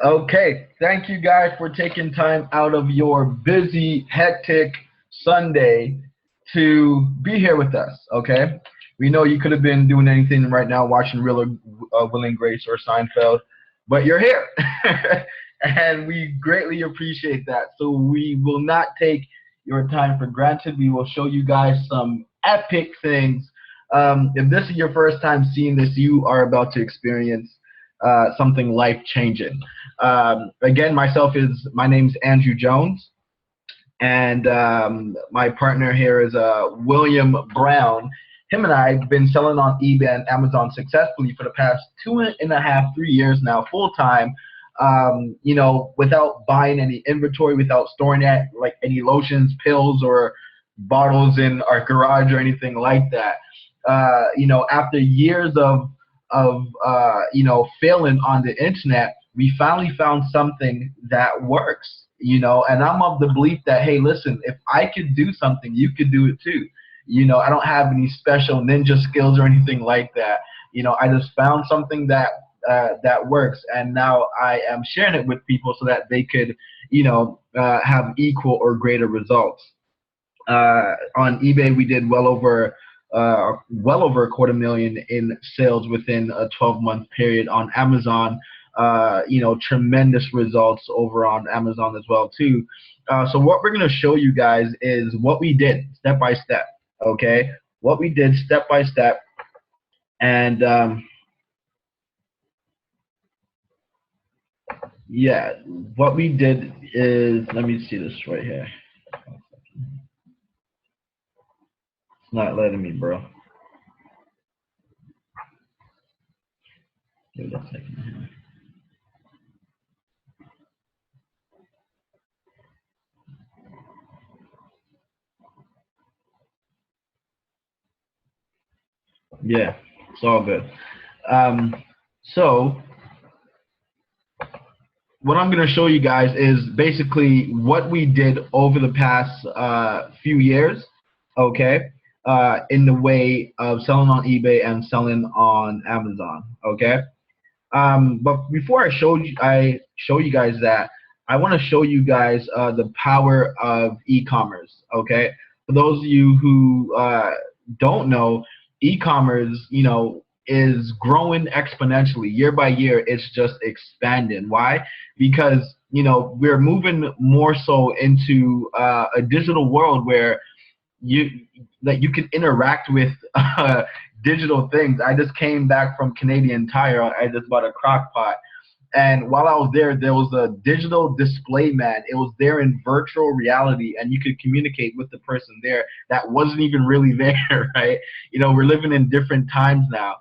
Okay, thank you guys for taking time out of your busy, hectic Sunday to be here with us. Okay, we know you could have been doing anything right now, watching Real Will and Grace or Seinfeld, but you're here, and we greatly appreciate that. So we will not take your time for granted. We will show you guys some epic things. If this is your first time seeing this, you are about to experience something life changing. Again, my name's Andrew Jones, and my partner here is William Brown. Him and I have been selling on eBay and Amazon successfully for the past 2.5, 3 years now, full time. Without buying any inventory, without storing that like any lotions, pills, or bottles in our garage or anything like that. After years of failing on the internet, we finally found something that works. And I'm of the belief that, hey, listen, if I could do something, you could do it too. I don't have any special ninja skills or anything like that. I just found something that works, and now I am sharing it with people so that they could, have equal or greater results. On eBay, we did well over a quarter million in sales within a 12-month period. On Amazon, tremendous results over on Amazon as well too. So what we're going to show you guys is what we did step by step. Okay, what we did step by step, and yeah, what we did is, let me see this right here. It's not letting me, bro. Give it a second here. Yeah, it's all good. So what I'm going to show you guys is basically what we did over the past few years, okay, in the way of selling on eBay and selling on Amazon, okay. But before I show you guys that, I want to show you guys the power of e-commerce, okay. For those of you who don't know, e-commerce, is growing exponentially year by year. It's just expanding. Why? Because we're moving more so into a digital world where you you can interact with digital things. I just came back from Canadian Tire. I just bought a crock pot. And while I was there was a digital display man. It was there in virtual reality, and you could communicate with the person there that wasn't even really there, right? We're living in different times now,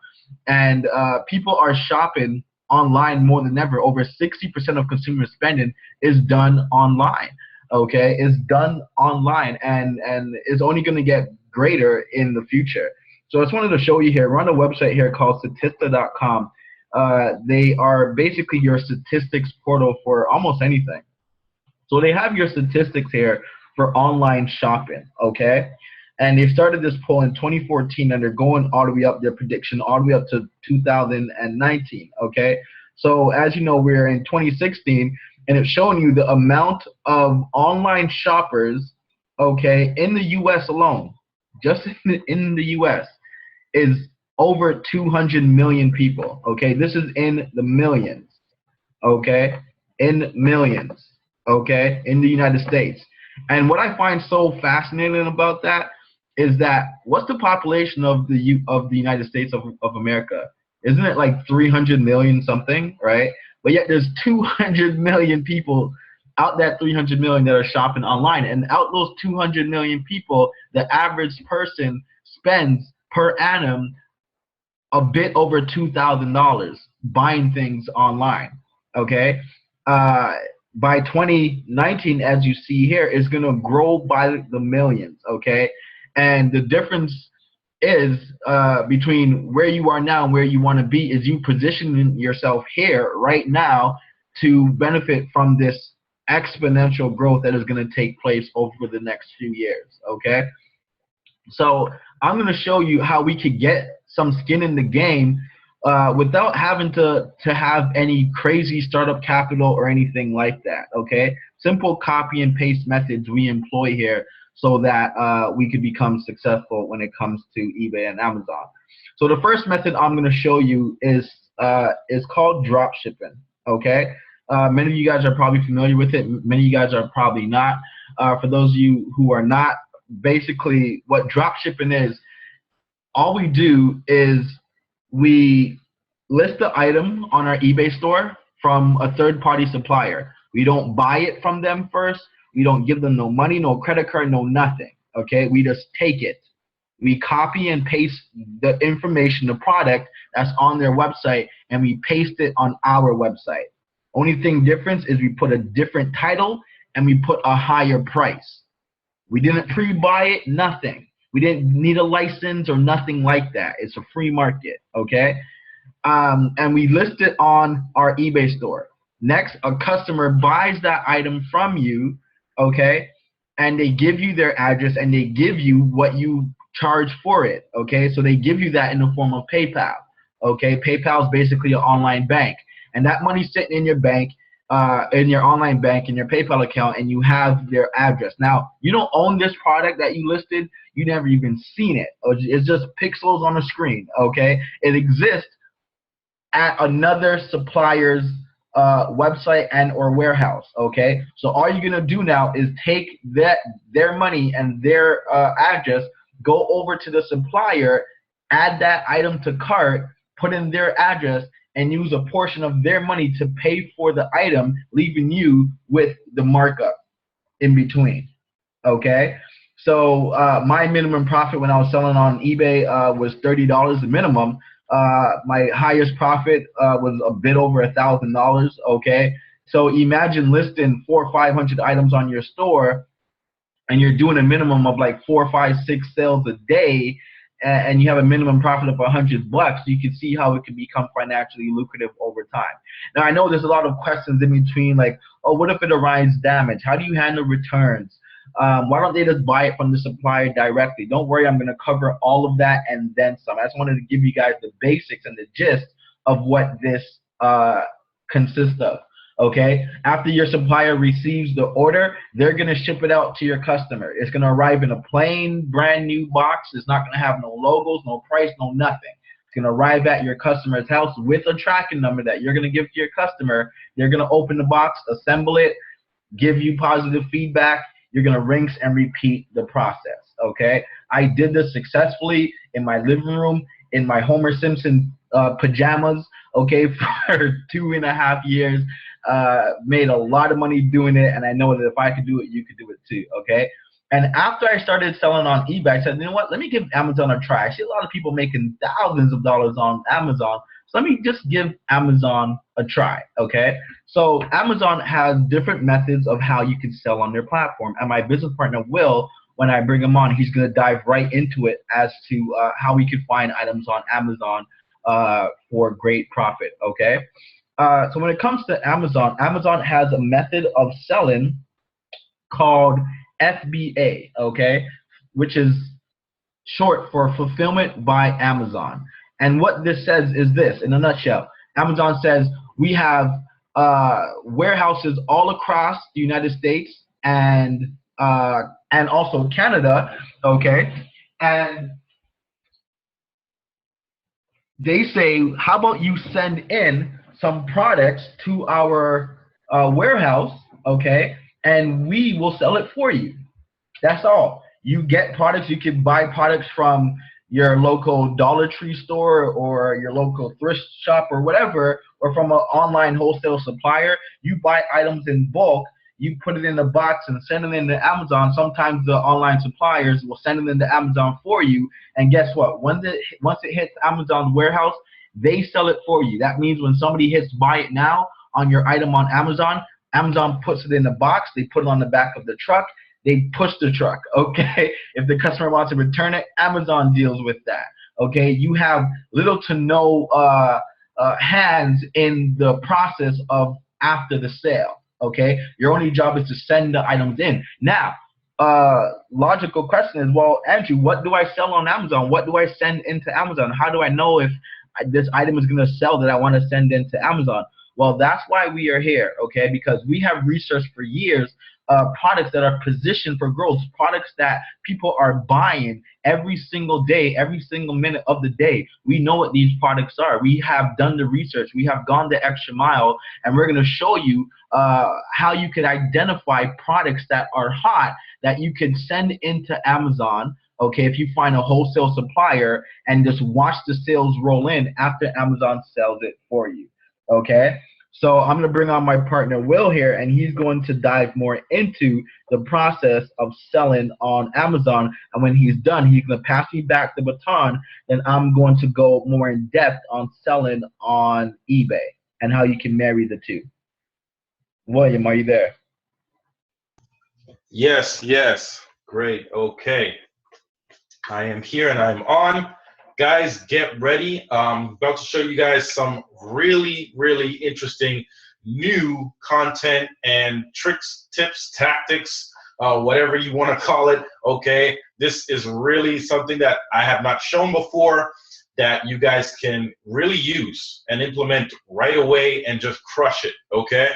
and people are shopping online more than ever. Over 60% of consumer spending is done online. Okay, it's done online, and it's only going to get greater in the future. So I just wanted to show you here. We're on a website here called Statista.com. They are basically your statistics portal for almost anything. So they have your statistics here for online shopping, okay? And they started this poll in 2014, and they're going all the way up, their prediction all the way up to 2019, okay? So as you know, we're in 2016, and it's showing you the amount of online shoppers, okay, in the U.S. alone, just in the U.S., is over 200 million people, okay? This is in the millions, okay? In millions, okay? In the United States. And what I find so fascinating about that is that what's the population of the United States of America? Isn't it like 300 million something, right? But yet there's 200 million people out that 300 million that are shopping online. And out those 200 million people, the average person spends per annum a bit over $2,000 buying things online, okay? By 2019, as you see here, is going to grow by the millions, okay? And the difference is between where you are now and where you want to be is you positioning yourself here right now to benefit from this exponential growth that is going to take place over the next few years, okay? So I'm going to show you how we could get some skin in the game without having to have any crazy startup capital or anything like that. Okay, simple copy and paste methods we employ here so that we could become successful when it comes to eBay and Amazon. So the first method I'm going to show you is called drop shipping. Okay, many of you guys are probably familiar with it. Many of you guys are probably not. For those of you who are not, basically what drop shipping is, all we do is we list the item on our eBay store from a third-party supplier. We don't buy it from them first. We don't give them no money, no credit card, no nothing. Okay, we just take it. We copy and paste the information, the product that's on their website, and we paste it on our website. Only thing difference is we put a different title and we put a higher price. We didn't pre-buy it, nothing. We didn't need a license or nothing like that. It's a free market, okay? And we list it on our eBay store. Next, a customer buys that item from you, okay? And they give you their address and they give you what you charge for it, okay? So they give you that in the form of PayPal, okay? PayPal is basically an online bank. And that money's sitting in your bank, in your online bank, in your PayPal account, and you have their address. Now, you don't own this product that you listed. You never even seen it. It's just pixels on a screen, okay? It exists at another supplier's website and or warehouse, okay? So all you're gonna do now is take their money and their address, go over to the supplier, add that item to cart, put in their address, and use a portion of their money to pay for the item, leaving you with the markup in between, okay? So my minimum profit when I was selling on eBay was $30 the minimum. My highest profit was a bit over $1,000, okay? So imagine listing 400 or 500 items on your store, and you're doing a minimum of like 4, 5, 6 sales a day, and you have a minimum profit of $100 bucks. You can see how it can become financially lucrative over time. Now, I know there's a lot of questions in between, like, oh, what if it arrives damaged? How do you handle returns? Why don't they just buy it from the supplier directly? Don't worry, I'm going to cover all of that and then some. I just wanted to give you guys the basics and the gist of what this consists of. Okay, after your supplier receives the order, they're going to ship it out to your customer. It's going to arrive in a plain, brand new box. It's not going to have no logos, no price, no nothing. It's going to arrive at your customer's house with a tracking number that you're going to give to your customer. They're going to open the box, assemble it, give you positive feedback. You're going to rinse and repeat the process, okay? I did this successfully in my living room, in my Homer Simpson pajamas, okay, for 2.5 years. Made a lot of money doing it, and I know that if I could do it, you could do it too, okay? And after I started selling on eBay, I said, you know what, let me give Amazon a try. I see a lot of people making thousands of dollars on Amazon, so let me just give Amazon a try, okay? So Amazon has different methods of how you can sell on their platform, and my business partner Will, when I bring him on, he's going to dive right into it as to how we can find items on Amazon for great profit, okay? So when it comes to Amazon, Amazon has a method of selling called FBA, okay, which is short for Fulfillment by Amazon. And what this says is this, in a nutshell. Amazon says we have warehouses all across the United States and also Canada, okay, and they say, how about you send in some products to our warehouse, okay, and we will sell it for you. That's all. You get products. You can buy products from your local Dollar Tree store or your local thrift shop or whatever, or from an online wholesale supplier. You buy items in bulk. You put it in a box and send it into Amazon. Sometimes the online suppliers will send it into Amazon for you. And guess what? Once it hits Amazon's warehouse, they sell it for you. That means when somebody hits buy it now on your item on Amazon, Amazon puts it in the box. They put it on the back of the truck. They push the truck, okay? If the customer wants to return it, Amazon deals with that, okay? You have little to no hands in the process of after the sale, okay? Your only job is to send the items in. Now, logical question is, well, Andrew, what do I sell on Amazon? What do I send into Amazon? How do I know if this item is going to sell that I want to send into Amazon. Well, that's why we are here, okay? Because we have researched for years products that are positioned for growth, products that people are buying every single day, every single minute of the day. We know what these products are. We have done the research. We have gone the extra mile, and we're going to show you how you can identify products that are hot that you can send into Amazon. Okay, if you find a wholesale supplier and just watch the sales roll in after Amazon sells it for you. Okay, so I'm going to bring on my partner Will here, and he's going to dive more into the process of selling on Amazon. And when he's done, he's going to pass me back the baton, and I'm going to go more in depth on selling on eBay and how you can marry the two. William, are you there? Yes, yes. Great. Okay. I am here and I'm on. Guys, get ready. I'm about to show you guys some really, really interesting new content and tricks, tips, tactics, whatever you want to call it. Okay. This is really something that I have not shown before that you guys can really use and implement right away and just crush it. Okay.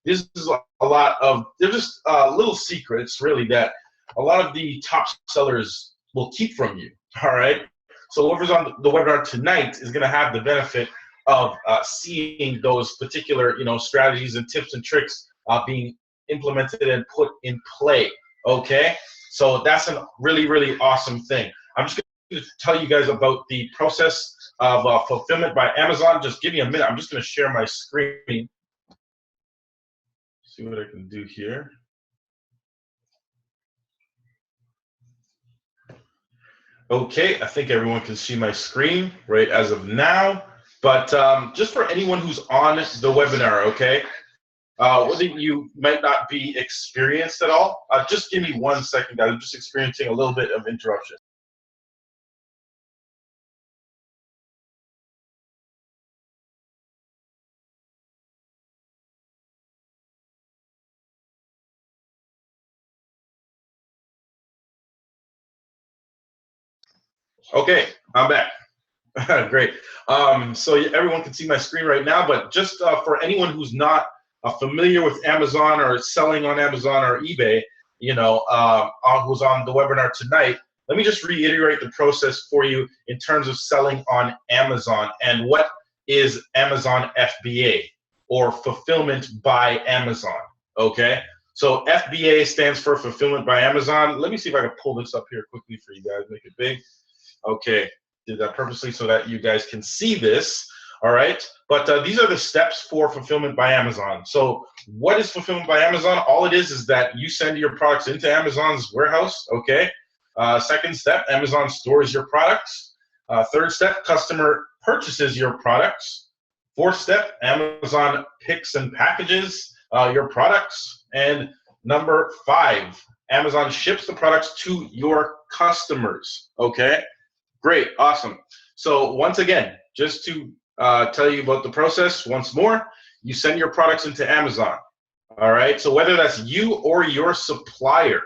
This is a lot of, they're just little secrets really that a lot of the top sellers will keep from you. All right. So whoever's on the webinar tonight is going to have the benefit of seeing those particular, strategies and tips and tricks being implemented and put in play. Okay. So that's a really, really awesome thing. I'm just going to tell you guys about the process of fulfillment by Amazon. Just give me a minute. I'm just going to share my screen. See what I can do here. Okay, I think everyone can see my screen right as of now. But just for anyone who's on the webinar, okay, whether you might not be experienced at all, just give me 1 second, guys. I'm just experiencing a little bit of interruption. Okay, I'm back. Great. So everyone can see my screen right now, but just for anyone who's not familiar with Amazon or selling on Amazon or eBay, who's on the webinar tonight, let me just reiterate the process for you in terms of selling on Amazon and what is Amazon FBA or fulfillment by Amazon. Okay. So FBA stands for fulfillment by Amazon. Let me see if I can pull this up here quickly for you guys, make it big. Okay, did that purposely so that you guys can see this, all right? But these are the steps for fulfillment by Amazon. So what is fulfillment by Amazon? All it is that you send your products into Amazon's warehouse, okay? Second step, Amazon stores your products. Third step, customer purchases your products. Fourth step, Amazon picks and packages your products. And number 5, Amazon ships the products to your customers, okay? Great, awesome. So once again, just to tell you about the process once more, you send your products into Amazon, all right? So whether that's you or your supplier,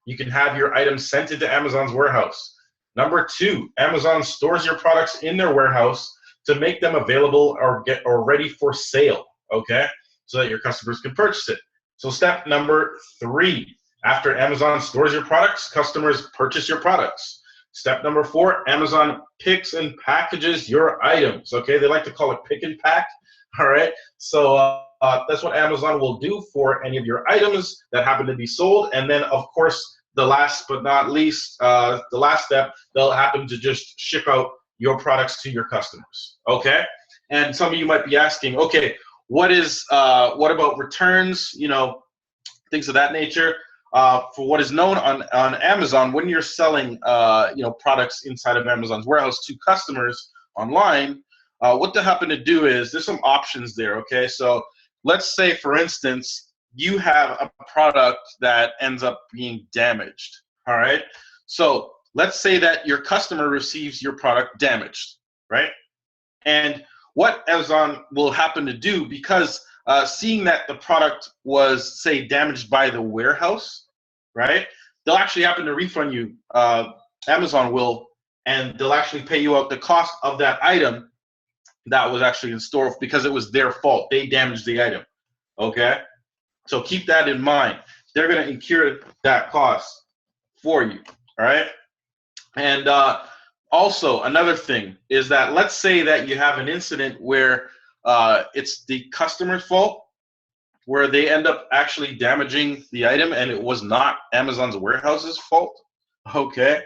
you can have your items sent into Amazon's warehouse. Number 2, Amazon stores your products in their warehouse to make them available or ready for sale, okay? So that your customers can purchase it. So step number 3, after Amazon stores your products, customers purchase your products. Step number 4, Amazon picks and packages your items. Okay, they like to call it pick and pack. All right, so that's what Amazon will do for any of your items that happen to be sold. And then, of course, the last but not least, the last step, they'll happen to just ship out your products to your customers. Okay, and some of you might be asking, okay, what about returns? Things of that nature. For what is known on Amazon, when you're selling products inside of Amazon's warehouse to customers online, what they happen to do is there's some options there. Okay, so let's say, for instance, you have a product that ends up being damaged. All right, so let's say that your customer receives your product damaged, right? And what Amazon will happen to do, because seeing that the product was, say, damaged by the warehouse, right? They'll actually happen to refund you, Amazon will, and they'll actually pay you out the cost of that item that was actually in store because it was their fault. They damaged the item. Okay? So keep that in mind. They're going to incur that cost for you. All right? And also, another thing is that let's say that you have an incident where it's the customer's fault, where they end up actually damaging the item and it was not Amazon's warehouse's fault. Okay?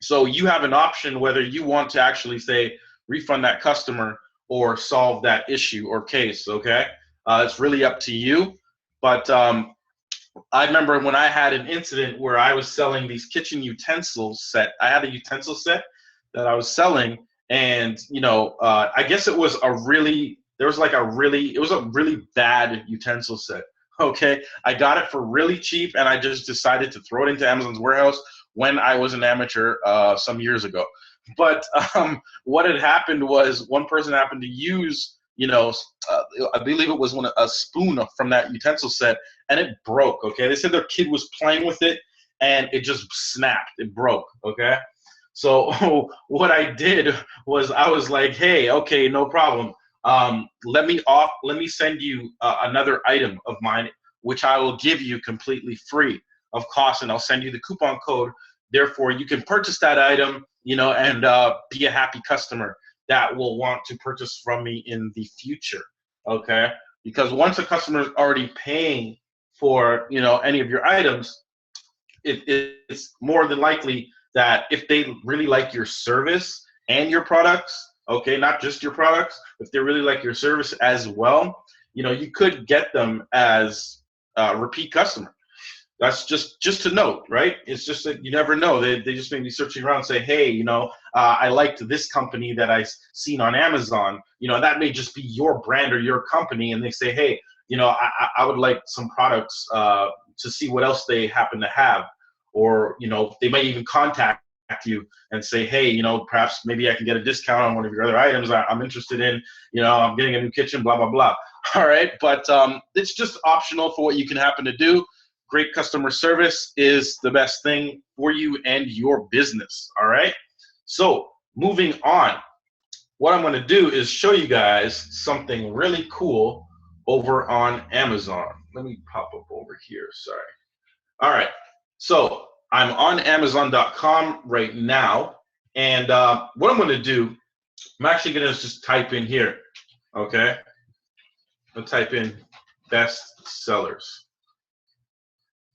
So you have an option whether you want to actually say refund that customer or solve that issue or case. Okay? It's really up to you. But I remember when I had an incident where I was selling these kitchen utensils set. I had a utensil set that I was selling, and I guess it was it was a really bad utensil set. Okay, I got it for really cheap, and I just decided to throw it into Amazon's warehouse when I was an amateur some years ago. But what had happened was one person happened to use, I believe it was a spoon from that utensil set, and it broke. Okay, they said their kid was playing with it, and it just snapped. It broke. Okay, so what I did was I was like, hey, okay, no problem. Let me send you another item of mine, which I will give you completely free of cost, and I'll send you the coupon code. Therefore, you can purchase that item, and be a happy customer that will want to purchase from me in the future. Okay, because once a customer is already paying for any of your items, it's more than likely that if they really like your service and your products, okay, not just your products, if they really like your service as well, you could get them as a repeat customer. That's just to note, right? It's just that you never know. They just may be searching around and say, hey, I liked this company that I seen on Amazon. That may just be your brand or your company, and they say, hey, I would like some products to see what else they happen to have. Or, they might even contact you and say, hey, perhaps maybe I can get a discount on one of your other items I'm interested in. I'm getting a new kitchen, blah, blah, blah. All right. But it's just optional for what you can happen to do. Great customer service is the best thing for you and your business. All right. So moving on, what I'm going to do is show you guys something really cool over on Amazon. Let me pop up over here. Sorry. All right. So I'm on Amazon.com right now. And what I'm going to do, I'm actually going to just type in here. Okay. I'll type in best sellers.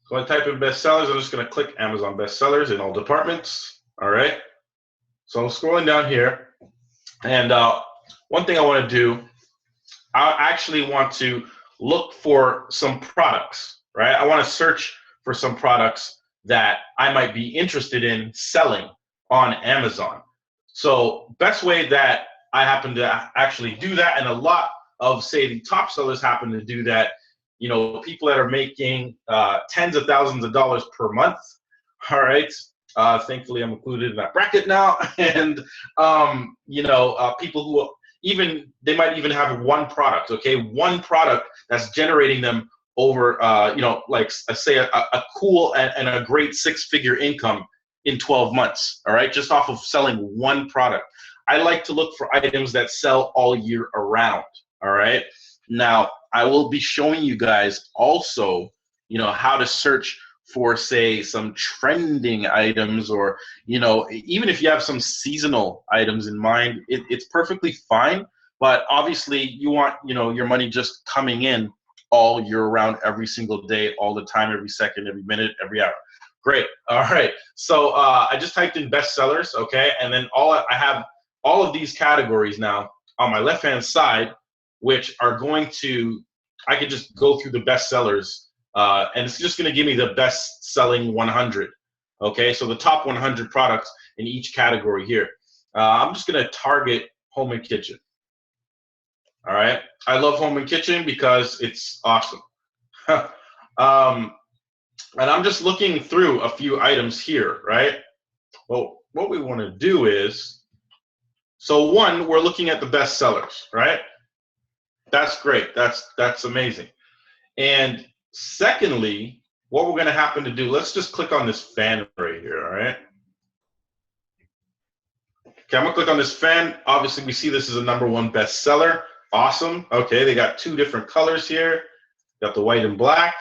So I type in bestsellers, I'm just going to click Amazon bestsellers in all departments. All right. So I'm scrolling down here. And one thing I want to do, I actually want to look for some products, right? I want to search for some products that I might be interested in selling on Amazon. So best way that I happen to actually do that, and a lot of, say, the top sellers happen to do that, people that are making tens of thousands of dollars per month. All right. Thankfully, I'm included in that bracket now. And, people who they might even have one product, okay? One product that's generating them over, like say a cool and a great six-figure income in 12 months, all right? Just off of selling one product. I like to look for items that sell all year around, all right? Now, I will be showing you guys also, how to search for, say, some trending items, or, even if you have some seasonal items in mind, it's perfectly fine. But obviously, you want, your money just coming in all year round, every single day, all the time, every second, every minute, every hour. Great. All right. So I just typed in bestsellers, okay? And then I have all of these categories now on my left-hand side, which are I could just go through the bestsellers, and it's just going to give me the best-selling 100. Okay, so the top 100 products in each category here. I'm just going to target home and kitchen. All right, I love home and kitchen because it's awesome. And I'm just looking through a few items here, right? Well, what we want to do is, so one, we're looking at the best sellers, right? That's great. That's amazing. And secondly, what we're going to happen to do, let's just click on this fan right here, all right? Okay, I'm gonna click on this fan. Obviously, we see this is a #1 bestseller. Awesome. Okay, they got 2 different colors here. Got the white and black.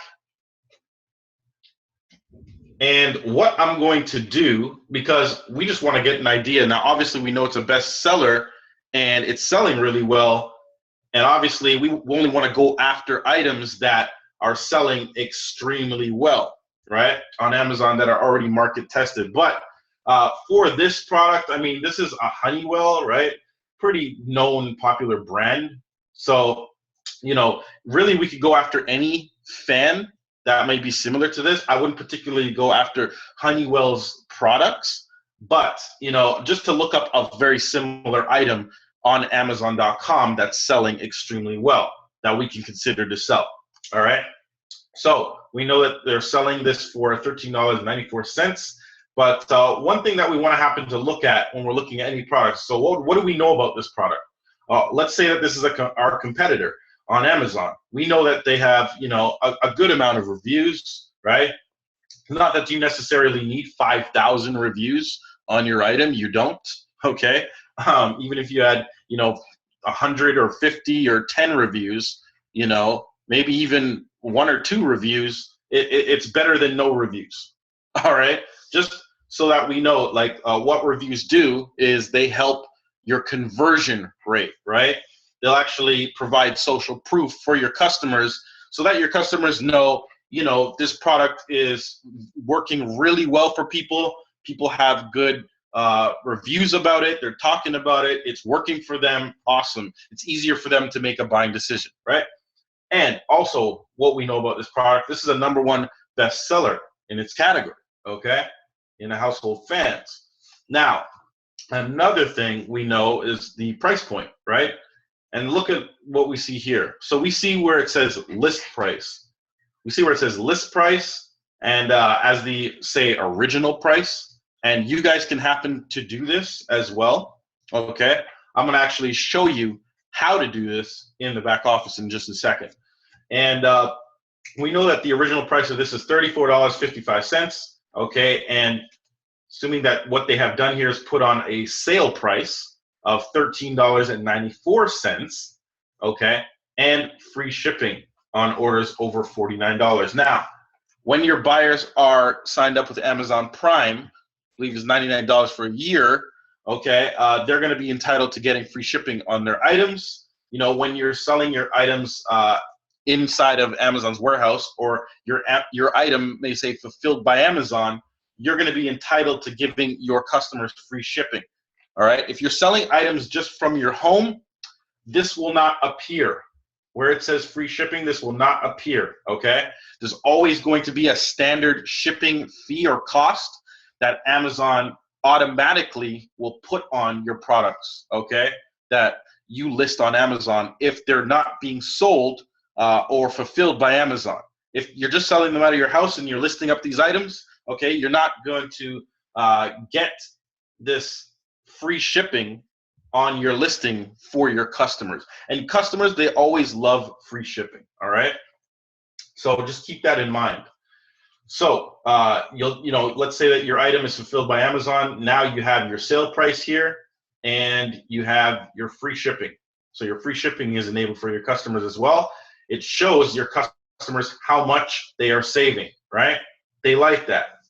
And what I'm going to do, because we just want to get an idea. Now, obviously, we know it's a bestseller and it's selling really well. And obviously, we only want to go after items that are selling extremely well, right, on Amazon, that are already market tested. But for this product, I mean, this is a Honeywell, right? Pretty known, popular brand. So, you know, really we could go after any fan that might be similar to this. I wouldn't particularly go after Honeywell's products, but, you know, just to look up a very similar item on Amazon.com that's selling extremely well that we can consider to sell. All right. So we know that they're selling this for $13.94. But one thing that we want to happen to look at when we're looking at any products, so what do we know about this product? Let's say that this is our competitor on Amazon. We know that they have, you know, a good amount of reviews, right? Not that you necessarily need 5,000 reviews on your item. You don't, okay? Even if you had, you know, 100 or 50 or 10 reviews, you know, maybe even 1 or 2 reviews, it's better than no reviews, all right? Just so that we know, like, what reviews do is they help your conversion rate, right? They'll actually provide social proof for your customers so that your customers know, you know, this product is working really well for people. People have good reviews about it. They're talking about it. It's working for them. Awesome. It's easier for them to make a buying decision, right? And also, what we know about this product, this is a #1 bestseller in its category, okay, in the household fans. Now, another thing we know is the price point, right? And look at what we see here. So we see where it says list price. We see where it says list price and as the, say, original price. And you guys can happen to do this as well, okay? I'm going to actually show you how to do this in the back office in just a second. And we know that the original price of this is $34.55, okay? And assuming that what they have done here is put on a sale price of $13.94, okay, and free shipping on orders over $49. Now, when your buyers are signed up with Amazon Prime, I believe it's $99 for a year, okay, they're going to be entitled to getting free shipping on their items. You know, when you're selling your items inside of Amazon's warehouse, or your item may say fulfilled by Amazon, you're going to be entitled to giving your customers free shipping. All right. If you're selling items just from your home, this will not appear. Where it says free shipping, this will not appear. Okay. There's always going to be a standard shipping fee or cost that Amazon automatically will put on your products. Okay. That you list on Amazon if they're not being sold or fulfilled by Amazon. If you're just selling them out of your house and you're listing up these items, okay, you're not going to get this free shipping on your listing for your customers. And customers, they always love free shipping, all right? So just keep that in mind. So you know, let's say that your item is fulfilled by Amazon. Now you have your sale price here, and you have your free shipping. So your free shipping is enabled for your customers as well. It shows your customers how much they are saving, right? They like that.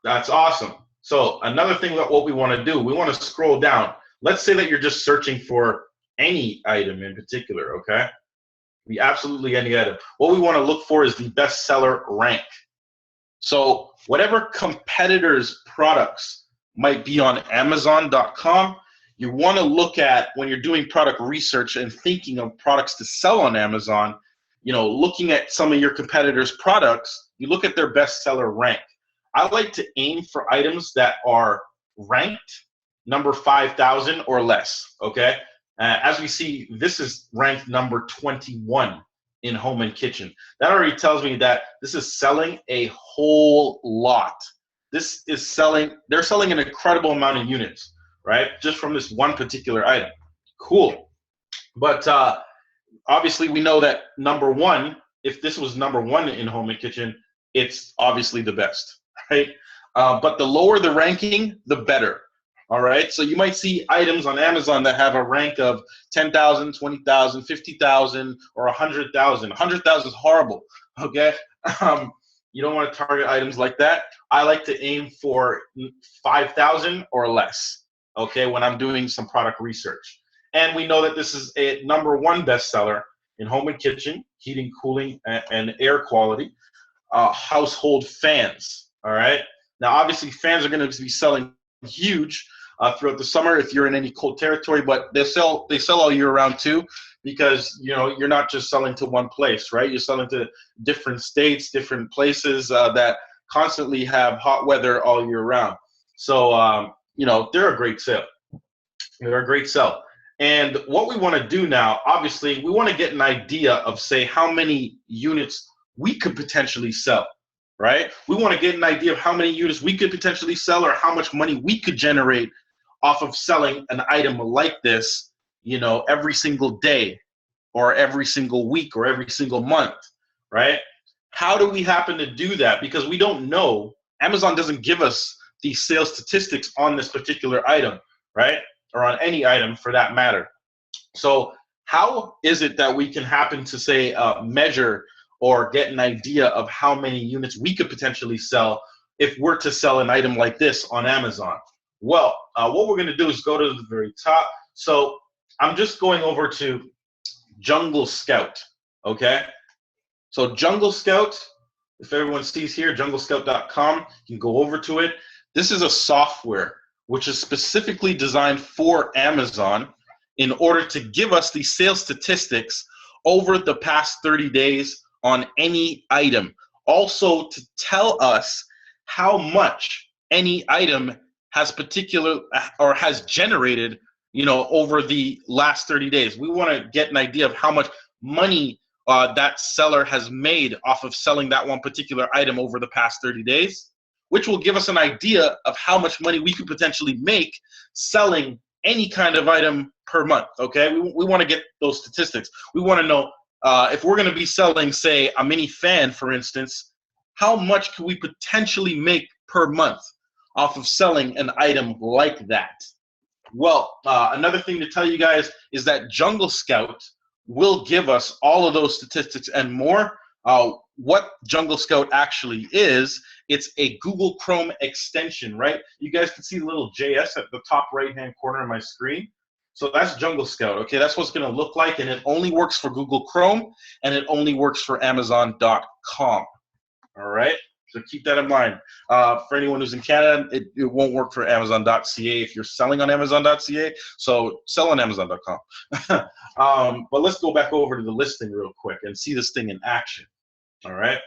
That's awesome. So another thing that what we want to do, we want to scroll down. Let's say that you're just searching for any item in particular, okay? Absolutely any item. What we want to look for is the bestseller rank. So whatever competitors' products might be on Amazon.com, you want to look at, when you're doing product research and thinking of products to sell on Amazon, you know, looking at some of your competitors' products, you look at their bestseller rank. I like to aim for items that are ranked number 5,000 or less, okay? As we see, this is ranked number 21 in home and kitchen. That already tells me that this is selling a whole lot. This is selling, they're selling an incredible amount of units, right? Just from this one particular item. Cool. But obviously we know that #1, if this was #1 in home and kitchen, it's obviously the best, right? But the lower the ranking, the better, All right, so you might see items on Amazon that have a rank of 10,000, 20,000, 50,000, or 100,000. 100,000 is horrible. Okay, you don't want to target items like that. I like to aim for 5,000 or less. Okay, when I'm doing some product research, and we know that this is a #1 bestseller in home and kitchen, heating, cooling, and air quality. Household fans. All right. Now, obviously, fans are going to be selling huge throughout the summer if you're in any cold territory, but they sell all year round too, because you're not just selling to one place, right? You're selling to different states, different places that constantly have hot weather all year round. So they're a great sale. They're a great sell. And what we want to do now, obviously, we want to get an idea of, say, how many units we could potentially sell, right? We want to get an idea of how many units we could potentially sell, or how much money we could generate off of selling an item like this, every single day or every single week or every single month, right? How do we happen to do that? Because we don't know. Amazon doesn't give us these sales statistics on this particular item, right? Or on any item for that matter. So how is it that we can happen to, say, measure or get an idea of how many units we could potentially sell if we're to sell an item like this on Amazon? Well, what we're going to do is go to the very top. So I'm just going over to Jungle Scout, okay? So Jungle Scout, if everyone sees here, junglescout.com, you can go over to it. This is a software which is specifically designed for Amazon in order to give us the sales statistics over the past 30 days on any item. Also to tell us how much any item has generated, over the last 30 days. We want to get an idea of how much money that seller has made off of selling that one particular item over the past 30 days, which will give us an idea of how much money we could potentially make selling any kind of item per month, okay? We want to get those statistics. We want to know if we're going to be selling, say, a mini fan, for instance, how much could we potentially make per month off of selling an item like that? Well, another thing to tell you guys is that Jungle Scout will give us all of those statistics and more. What Jungle Scout actually is, it's a Google Chrome extension, right? You guys can see the little JS at the top right-hand corner of my screen. So that's Jungle Scout, okay? That's what it's going to look like, and it only works for Google Chrome, and it only works for Amazon.com, all right? So keep that in mind. For anyone who's in Canada, it won't work for Amazon.ca if you're selling on Amazon.ca, so sell on Amazon.com. But let's go back over to the listing real quick and see this thing in action, all right?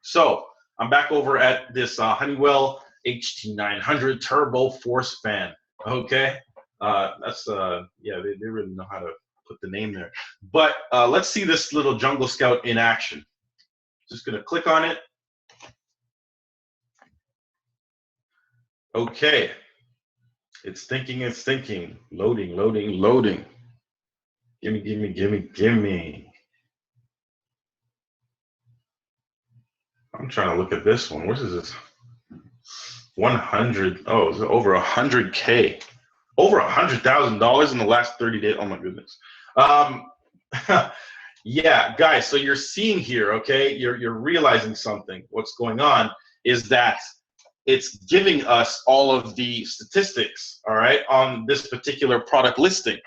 So I'm back over at this Honeywell HT900 Turbo Force Fan, okay? That's, yeah, they really know how to put the name there. But let's see this little Jungle Scout in action. Just gonna click on it. Okay, it's thinking. Loading. Gimme. I'm trying to look at this one. What is this? 100. Oh, it's over 100K. Over $100,000 in the last 30 days. Oh my goodness. Yeah, guys. So you're seeing here, okay? You're realizing something. What's going on is that it's giving us all of the statistics, all right, on this particular product listing.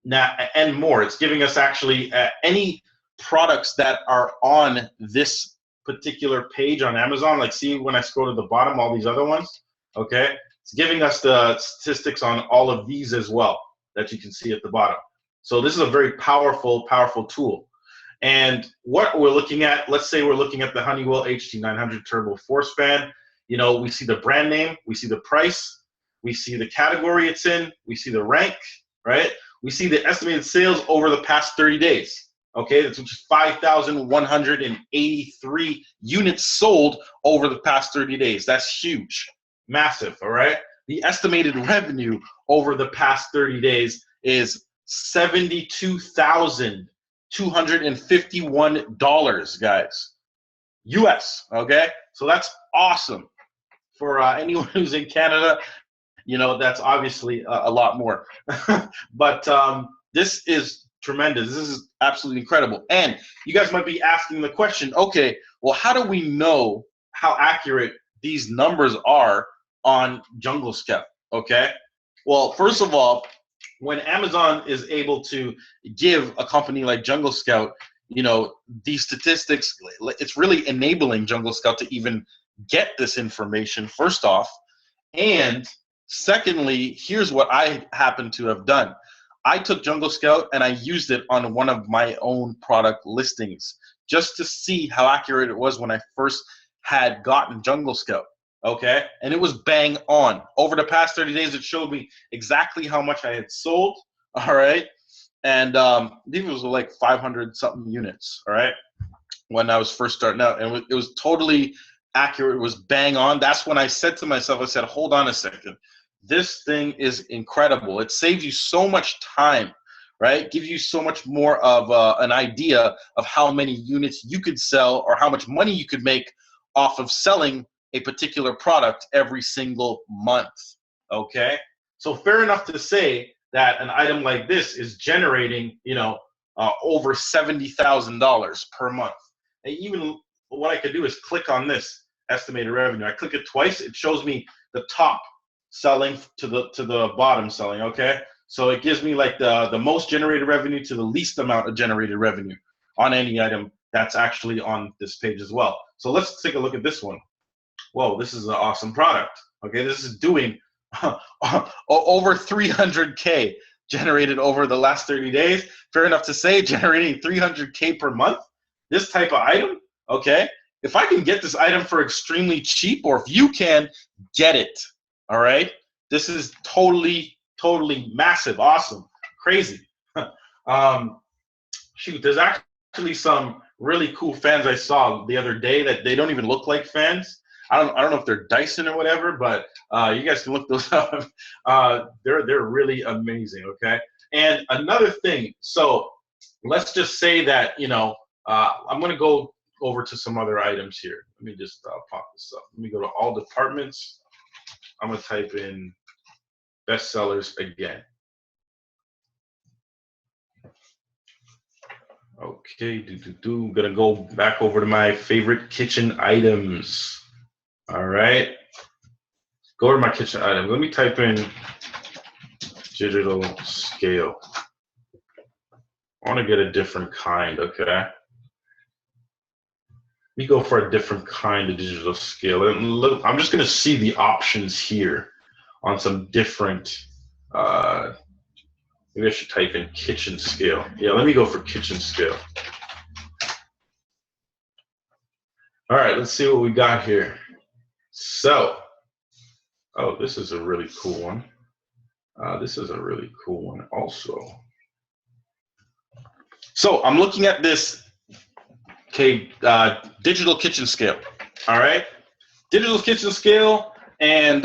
Now, and more. It's giving us actually any products that are on this particular page on Amazon. Like, see when I scroll to the bottom, all these other ones, okay? It's giving us the statistics on all of these as well that you can see at the bottom. So this is a very powerful tool. And what we're looking at, let's say we're looking at the Honeywell HT900 Turbo Force Fan. We see the brand name, we see the price, we see the category it's in, we see the rank, right? We see the estimated sales over the past 30 days, okay? That's which is 5,183 units sold over the past 30 days. That's huge, massive, all right? The estimated revenue over the past 30 days is $72,251, guys. US, okay? So that's awesome. For anyone who's in Canada you know, that's obviously a lot more. But this is tremendous. This is absolutely incredible. And you guys might be asking the question, okay, well, how do we know how accurate these numbers are on Jungle Scout? Okay. Well, first of all, when Amazon is able to give a company like Jungle Scout, you know, these statistics, it's really enabling Jungle Scout to even get this information, first off. And secondly, here's what I happen to have done. I took Jungle Scout and I used it on one of my own product listings just to see how accurate it was when I first had gotten Jungle Scout. Okay, and it was bang on. Over the past 30 days, it showed me exactly how much I had sold. All right, and these was like 500 something units. All right, when I was first starting out, and it was totally accurate. It was bang on. That's when I said to myself, I said, hold on a second. This thing is incredible. It saves you so much time, right? Gives you so much more of an idea of how many units you could sell or how much money you could make off of selling a particular product every single month, okay? So fair enough to say that an item like this is generating, you know, over $70,000 per month. And even what I could do is click on this estimated revenue. I click it twice, it shows me the top selling to the bottom selling, okay? So it gives me like the most generated revenue to the least amount of generated revenue on any item that's actually on this page as well. So let's take a look at this one. Whoa, this is an awesome product. Okay, this is doing over 300K generated over the last 30 days. Fair enough to say, generating 300K per month. This type of item, okay? If I can get this item for extremely cheap, or if you can, get it, all right? This is totally, totally massive, awesome, crazy. Shoot, there's actually some really cool fans I saw the other day that they don't even look like fans. I don't know if they're Dyson or whatever, but you guys can look those up. They're really amazing, okay? And another thing, so let's just say that, you know, I'm going to go over to some other items here. Let me just pop this up. Let me go to all departments. I'm going to type in bestsellers again. Okay, I'm going to go back over to my favorite kitchen items. All right, go to my kitchen item. Let me type in digital scale. I want to get a different kind, okay? Let me go for a different kind of digital scale. I'm just going to see the options here on some different, maybe I should type in kitchen scale. Yeah, let me go for kitchen scale. All right, let's see what we got here. So, oh, this is a really cool one. This is a really cool one also. So I'm looking at this, okay, digital kitchen scale, all right? Digital kitchen scale, and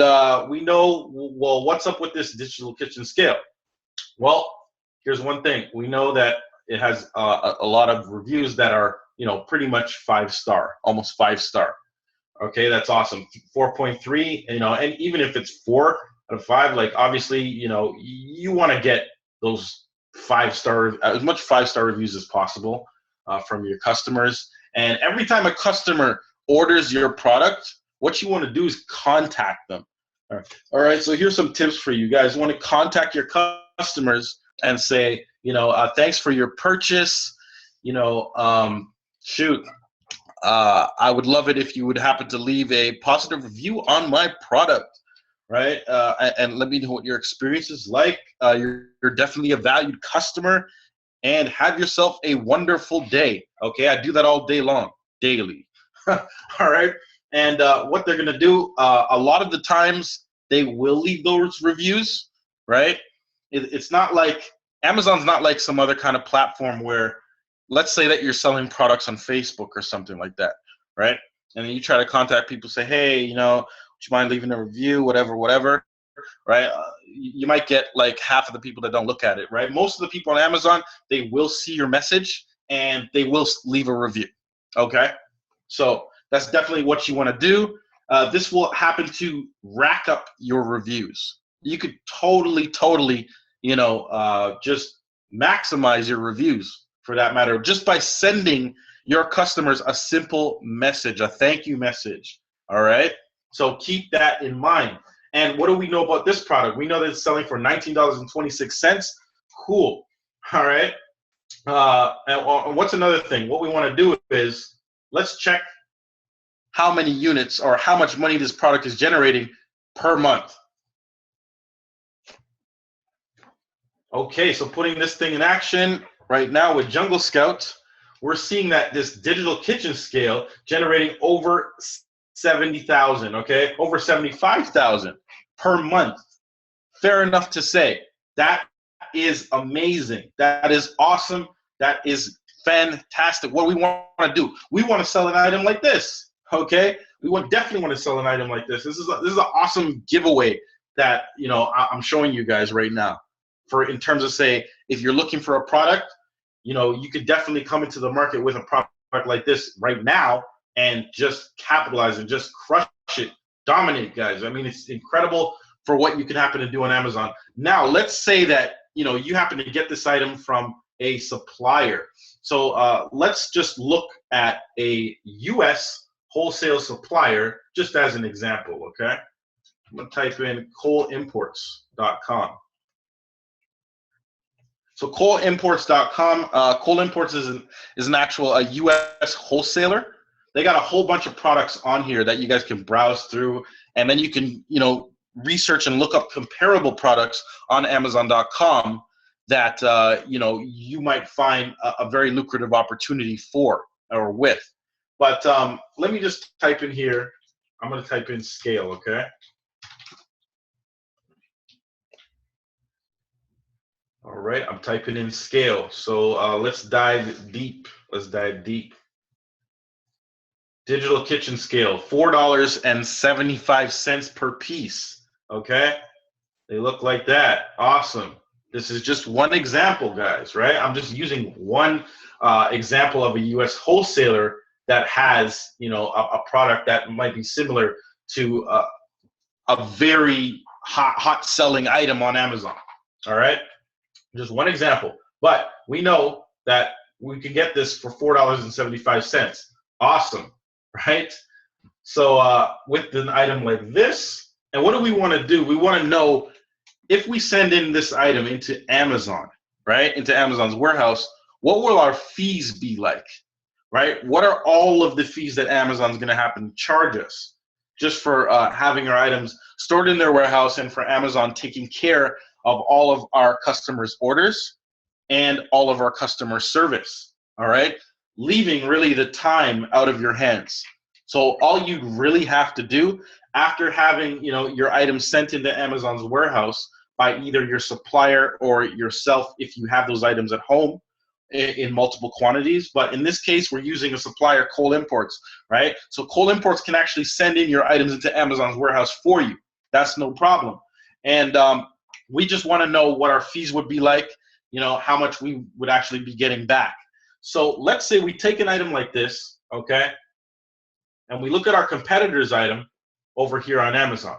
we know, well, what's up with this digital kitchen scale? Well, here's one thing. We know that it has a lot of reviews that are, you know, pretty much 5-star, almost 5-star. Okay, that's awesome. 4.3, you know, and even if it's 4 out of 5, like obviously, you know, you want to get those 5-star, as much 5-star reviews as possible from your customers. And every time a customer orders your product, what you want to do is contact them. All right, so here's some tips for you guys. You want to contact your customers and say, you know, thanks for your purchase. You know, I would love it if you would happen to leave a positive review on my product, right? And let me know what your experience is like. You're definitely a valued customer, and have yourself a wonderful day. Okay, I do that all day long, daily. All right, and what they're gonna do, a lot of the times they will leave those reviews, right? It's not like Amazon's not like some other kind of platform where, let's say that you're selling products on Facebook or something like that, right? And then you try to contact people, say, hey, you know, would you mind leaving a review, whatever, right? You might get like half of the people that don't look at it, right? Most of the people on Amazon, they will see your message and they will leave a review, okay? So that's definitely what you want to do. This will happen to rack up your reviews, you could totally, you know, just maximize your reviews for that matter, just by sending your customers a simple message, a thank you message. All right. So keep that in mind. And what do we know about this product? We know that it's selling for $19.26. Cool. All right. And what's another thing? What we want to do is let's check how many units or how much money this product is generating per month. Okay, so putting this thing in action right now with Jungle Scout, we're seeing that this digital kitchen scale generating over 70,000, okay, over 75,000 per month. Fair enough to say. That is amazing. That is awesome. That is fantastic. What do we want to do? We want to sell an item like this, okay? We definitely want to sell an item like this. This is an awesome giveaway that, you know, I'm showing you guys right now. For in terms of, say, if you're looking for a product, you know, you could definitely come into the market with a product like this right now and just capitalize and just crush it, dominate, guys. I mean, it's incredible for what you can happen to do on Amazon. Now, let's say that, you know, you happen to get this item from a supplier. So let's just look at a U.S. wholesale supplier just as an example, okay? I'm going to type in coleimports.com. So coleimports.com, Cole Imports is an actual a U.S. wholesaler. They got a whole bunch of products on here that you guys can browse through, and then you can, you know, research and look up comparable products on Amazon.com that you know, you might find a very lucrative opportunity for or with. But let me just type in here. I'm going to type in scale, okay? All right, I'm typing in scale. So let's dive deep. Let's dive deep. Digital kitchen scale, $4.75 per piece. Okay, they look like that. Awesome. This is just one example, guys, right? I'm just using one example of a U.S. wholesaler that has, you know, a product that might be similar to a very hot selling item on Amazon. All right. Just one example, but we know that we can get this for $4.75. Awesome, right? So with an item like this, and what do we want to do? We want to know if we send in this item into Amazon, right? Into Amazon's warehouse, what will our fees be like, right? What are all of the fees that Amazon's going to happen to charge us just for having our items stored in their warehouse and for Amazon taking care of all of our customers' orders and all of our customer service, all right? Leaving really the time out of your hands. So all you really have to do after having, you know, your items sent into Amazon's warehouse by either your supplier or yourself if you have those items at home in multiple quantities. But in this case, we're using a supplier, Cole Imports, right? So Cole Imports can actually send in your items into Amazon's warehouse for you. That's no problem. And we just want to know what our fees would be like, you know, how much we would actually be getting back. So let's say we take an item like this, okay, and we look at our competitor's item over here on Amazon.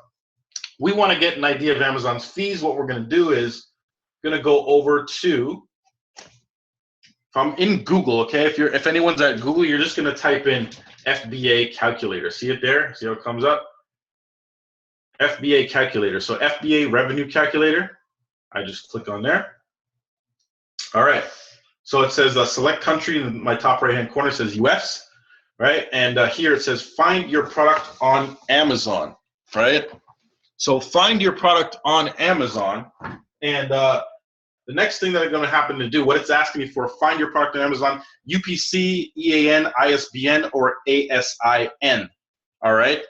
We want to get an idea of Amazon's fees. What we're going to do is going to go over to, if I'm in Google, okay, if anyone's at Google, you're just going to type in FBA calculator. See it there? See how it comes up? FBA calculator. So FBA revenue calculator. I just click on there. All right. So it says select country. In my top right hand corner says US, right? And here it says find your product on Amazon, right? So find your product on Amazon, and the next thing that I'm going to happen to do, what it's asking me for, find your product on Amazon, UPC, EAN, ISBN, or ASIN. All right.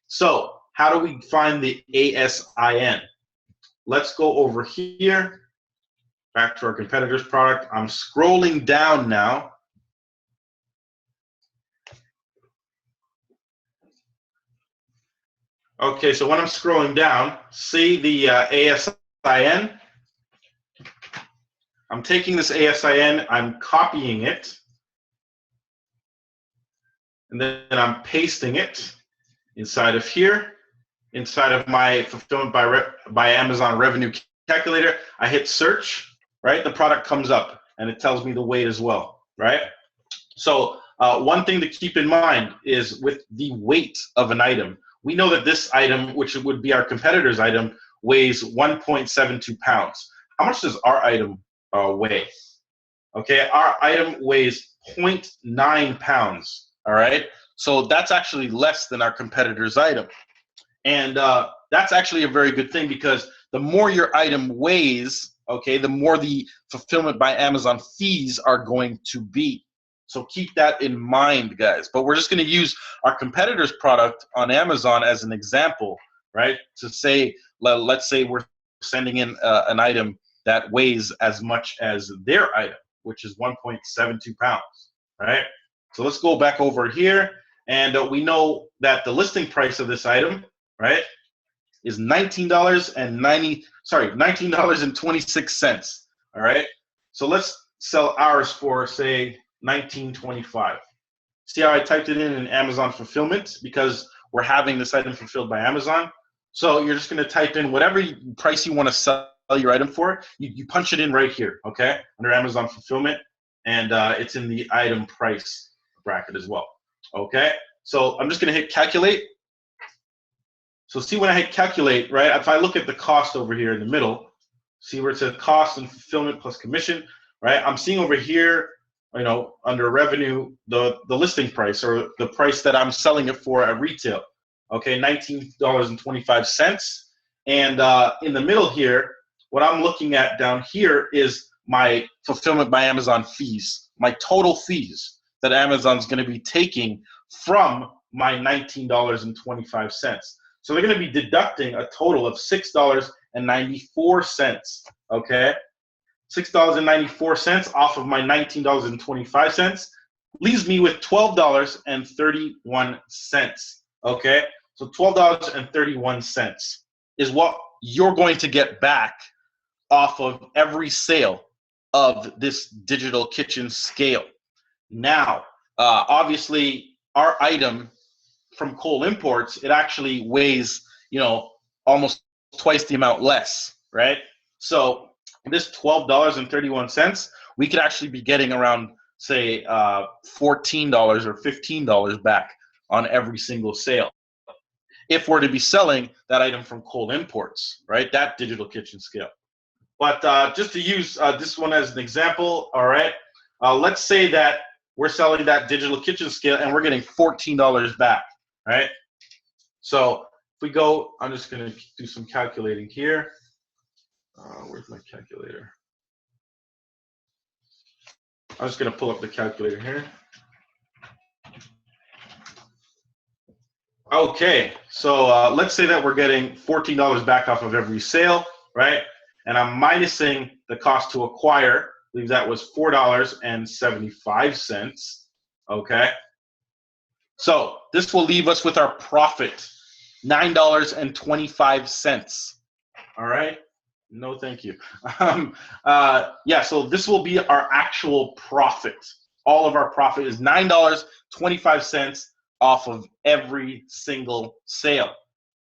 So how do we find the ASIN? Let's go over here, back to our competitor's product. I'm scrolling down now. Okay, so when I'm scrolling down, see the ASIN? I'm taking this ASIN, I'm copying it, and then I'm pasting it inside of here. inside of my fulfillment by Amazon revenue calculator. I hit search, right? The product comes up and it tells me the weight as well, right? So one thing to keep in mind is with the weight of an item, we know that this item, which would be our competitor's item, weighs 1.72 pounds. How much does our item weigh? Okay, our item weighs 0.9 pounds, all right? So that's actually less than our competitor's item. And that's actually a very good thing because the more your item weighs, okay, the more the fulfillment by Amazon fees are going to be. So keep that in mind, guys. But we're just going to use our competitor's product on Amazon as an example, right? To say, let's say we're sending in an item that weighs as much as their item, which is 1.72 pounds, right? So let's go back over here. And we know that the listing price of this item, right, is $19.26. All right. So let's sell ours for, say, $19.25. See how I typed it in Amazon fulfillment because we're having this item fulfilled by Amazon. So you're just going to type in whatever price you want to sell your item for. You punch it in right here, okay, under Amazon fulfillment, and it's in the item price bracket as well. Okay. So I'm just going to hit calculate. So see when I hit calculate, right, if I look at the cost over here in the middle, see where it says cost and fulfillment plus commission, right? I'm seeing over here, you know, under revenue, the listing price or the price that I'm selling it for at retail, okay, $19.25. And in the middle here, what I'm looking at down here is my fulfillment by Amazon fees, my total fees that Amazon's going to be taking from my $19.25. So they're going to be deducting a total of $6.94, okay? $6.94 off of my $19.25 leaves me with $12.31, okay? So $12.31 is what you're going to get back off of every sale of this digital kitchen scale. Now, obviously, our item from Cole Imports, it actually weighs, you know, almost twice the amount less, right? So this $12.31, we could actually be getting around, say, $14 or $15 back on every single sale if we're to be selling that item from Cole Imports, right? That digital kitchen scale. But just to use this one as an example, all right, let's say that we're selling that digital kitchen scale and we're getting $14 back, right? So if we go, I'm just going to do some calculating here. Where's my calculator? I'm just going to pull up the calculator here. Okay, so let's say that we're getting $14 back off of every sale, right? And I'm minusing the cost to acquire. I believe that was $4.75, okay? So this will leave us with our profit, $9.25, all right? No, thank you. Yeah, so this will be our actual profit. All of our profit is $9.25 off of every single sale.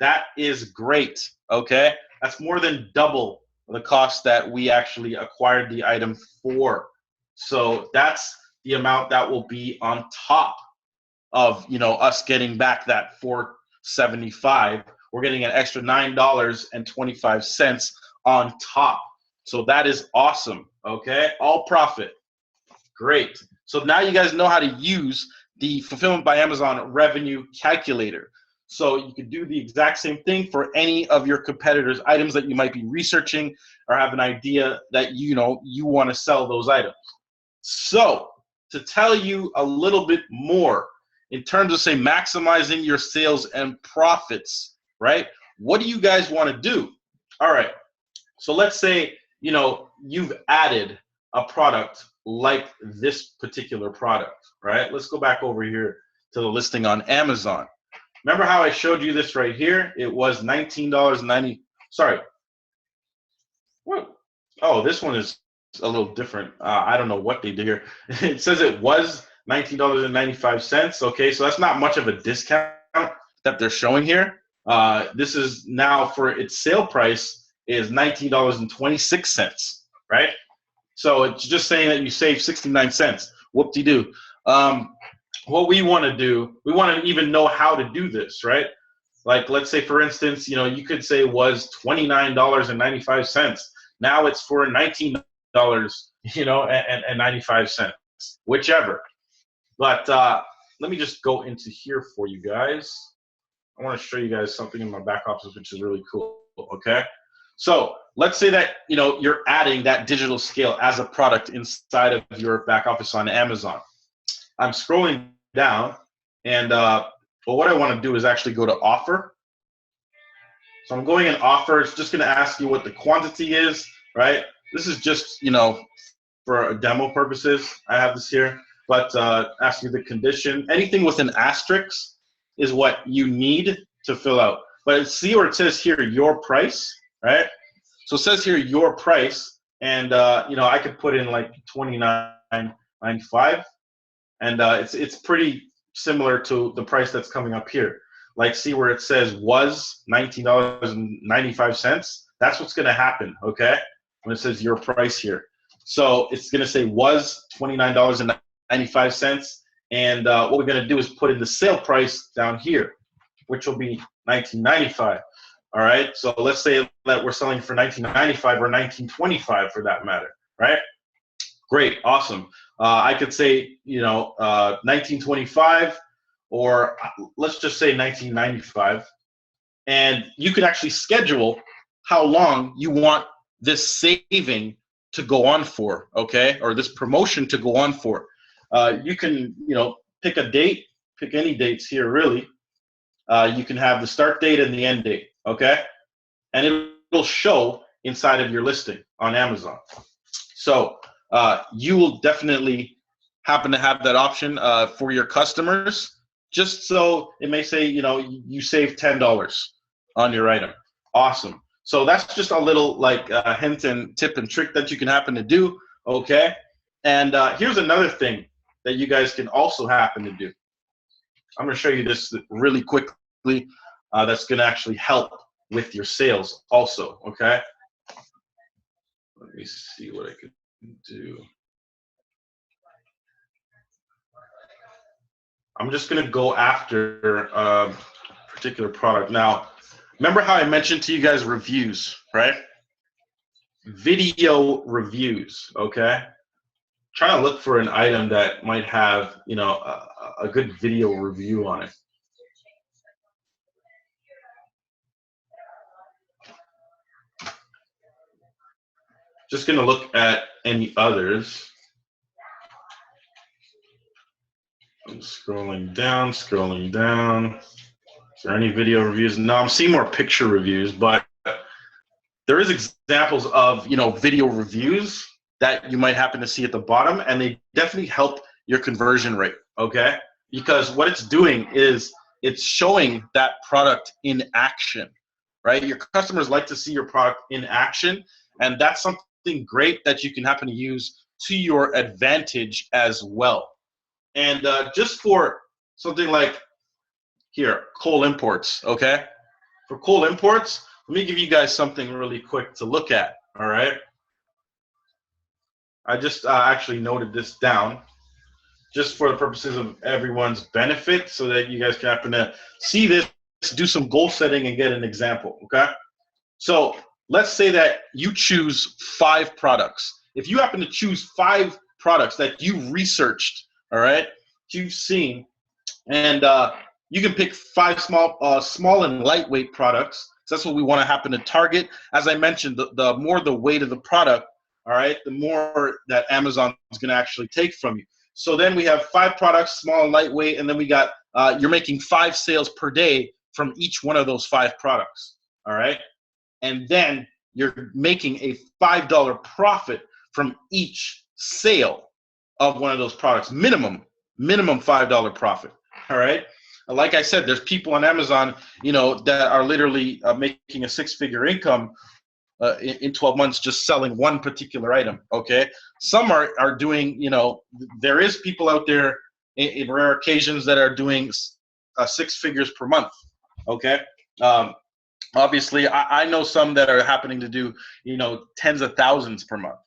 That is great, okay? That's more than double the cost that we actually acquired the item for. So that's the amount that will be on top of, you know, us getting back that $4.75. We're getting an extra $9.25 on top. So that is awesome, okay? All profit. Great. So now you guys know how to use the Fulfillment by Amazon revenue calculator. So you can do the exact same thing for any of your competitors' items that you might be researching or have an idea that you want to sell those items. So to tell you a little bit more in terms of, say, maximizing your sales and profits, right? What do you guys want to do? All right. So let's say, you know, you've added a product like this particular product, right? Let's go back over here to the listing on Amazon. Remember how I showed you this right here? It was $19.90. Sorry. What? Oh, this one is a little different. I don't know what they did here. It says it was $19.95. Okay, so that's not much of a discount that they're showing here. This is now for its sale price is $19.26, right? So it's just saying that you save 69 cents. Whoop-de-doo. What we want to do, we want to even know how to do this, right? Like, let's say, for instance, you could say it was $29.95. Now it's for $19, and 95 cents, whichever. But let me just go into here for you guys. I want to show you guys something in my back office, which is really cool, okay? So let's say that, you're adding that digital scale as a product inside of your back office on Amazon. I'm scrolling down, and what I want to do is actually go to offer. So I'm going in offer. It's just going to ask you what the quantity is, right? This is just, for demo purposes. I have this here, but ask you the condition. Anything with an asterisk is what you need to fill out. But see where it says here, your price, right? So it says here, your price, and I could put in like $29.95, and it's pretty similar to the price that's coming up here. Like, see where it says was $19.95. That's what's going to happen, okay? When it says your price here. So it's going to say was $29.95, and what we're going to do is put in the sale price down here, which will be $19.95. All right. So let's say that we're selling for $19.95 or $19.25 for that matter, right? Great, awesome. I could say $19.25, or let's just say $19.95, and you can actually schedule how long you want this saving to go on for, okay, or this promotion to go on for. You can pick a date, pick any dates here really. You can have the start date and the end date, okay, and it'll show inside of your listing on Amazon. So you will definitely happen to have that option for your customers, just so it may say you save $10 on your item. Awesome. So that's just a little hint and tip and trick that you can happen to do, okay? And here's another thing that you guys can also happen to do. I'm going to show you this really quickly. That's going to actually help with your sales also, okay? Let me see what I can do. I'm just going to go after a particular product. Now, remember how I mentioned to you guys reviews, right? Video reviews, okay? Trying to look for an item that might have, a good video review on it. Just going to look at any others. I'm scrolling down, scrolling down. Is there any video reviews? No, I'm seeing more picture reviews, but there is examples of, video reviews that you might happen to see at the bottom, and they definitely help your conversion rate, okay? Because what it's doing is it's showing that product in action, right? Your customers like to see your product in action, and that's something great that you can happen to use to your advantage as well. And just for something like here, Cole Imports, okay? For Cole Imports, let me give you guys something really quick to look at, all right? I just actually noted this down just for the purposes of everyone's benefit so that you guys can happen to see this, do some goal setting and get an example, okay? So let's say that you choose 5 products. If you happen to choose 5 products that you researched, all right, you've seen, and you can pick 5 small and lightweight products. So that's what we want to happen to target. As I mentioned, the more the weight of the product, all right, the more that Amazon is going to actually take from you. So then we have 5 products, small and lightweight, and then we got you're making 5 sales per day from each one of those 5 products, all right? And then you're making a $5 profit from each sale of one of those products, minimum $5 profit, all right? Like I said, there's people on Amazon, that are literally making a 6-figure income in 12 months just selling one particular item, okay? Some are doing, there is people out there in rare occasions that are doing 6 figures per month, okay? Um, obviously, I know some that are happening to do, tens of thousands per month.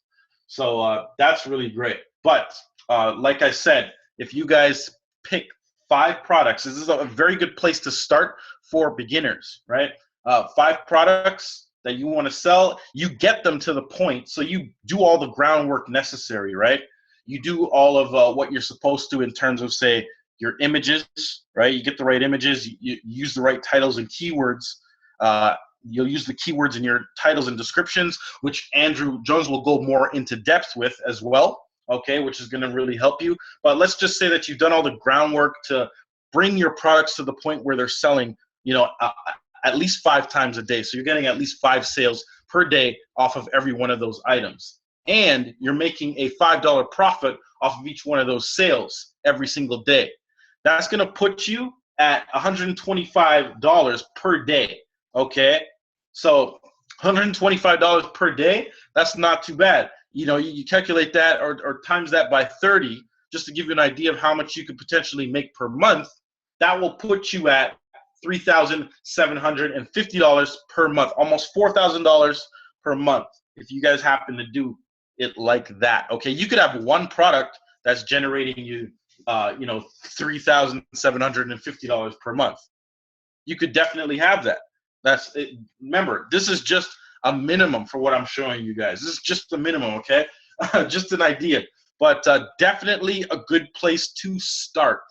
So that's really great. But like I said, if you guys pick 5 products, this is a very good place to start for beginners, right? 5 products that you want to sell, you get them to the point. So you do all the groundwork necessary, right? You do all of what you're supposed to in terms of, say, your images, right? You get the right images, you use the right titles and keywords. You'll use the keywords in your titles and descriptions, which Andrew Jones will go more into depth with as well, okay, which is going to really help you. But let's just say that you've done all the groundwork to bring your products to the point where they're selling, at least 5 times a day. So you're getting at least 5 sales per day off of every one of those items. And you're making a $5 profit off of each one of those sales every single day. That's going to put you at $125 per day, okay? So $125 per day, that's not too bad. You calculate that or times that by 30, just to give you an idea of how much you could potentially make per month. That will put you at $3,750 per month, almost $4,000 per month, if you guys happen to do it like that. Okay, you could have one product that's generating you, $3,750 per month. You could definitely have that. That's it. Remember, this is just a minimum for what I'm showing you guys. This is just the minimum, okay? Just an idea, but definitely a good place to start,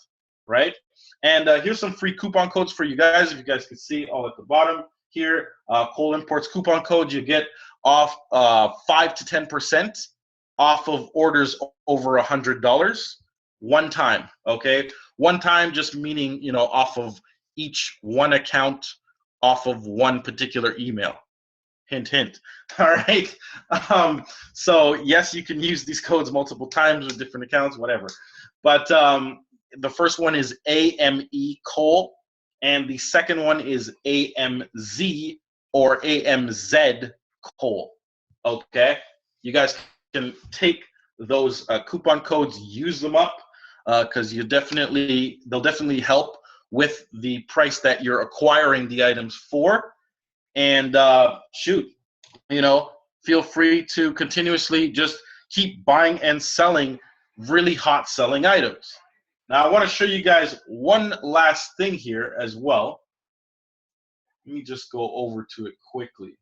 right? And here's some free coupon codes for you guys. If you guys can see all at the bottom here, Cole Imports coupon code, you get off 5 to 10% off of orders over $100 one time, okay? One time just meaning, off of each one account, off of one particular email. Hint, hint. All right. So yes, you can use these codes multiple times with different accounts, whatever. But the first one is AME Cole, and the second one is AMZ or AMZ Cole. Okay. You guys can take those coupon codes, use them up, because they'll definitely help with the price that you're acquiring the items for. And feel free to continuously just keep buying and selling really hot selling items. Now I want to show you guys one last thing here as well. Let me just go over to it quickly.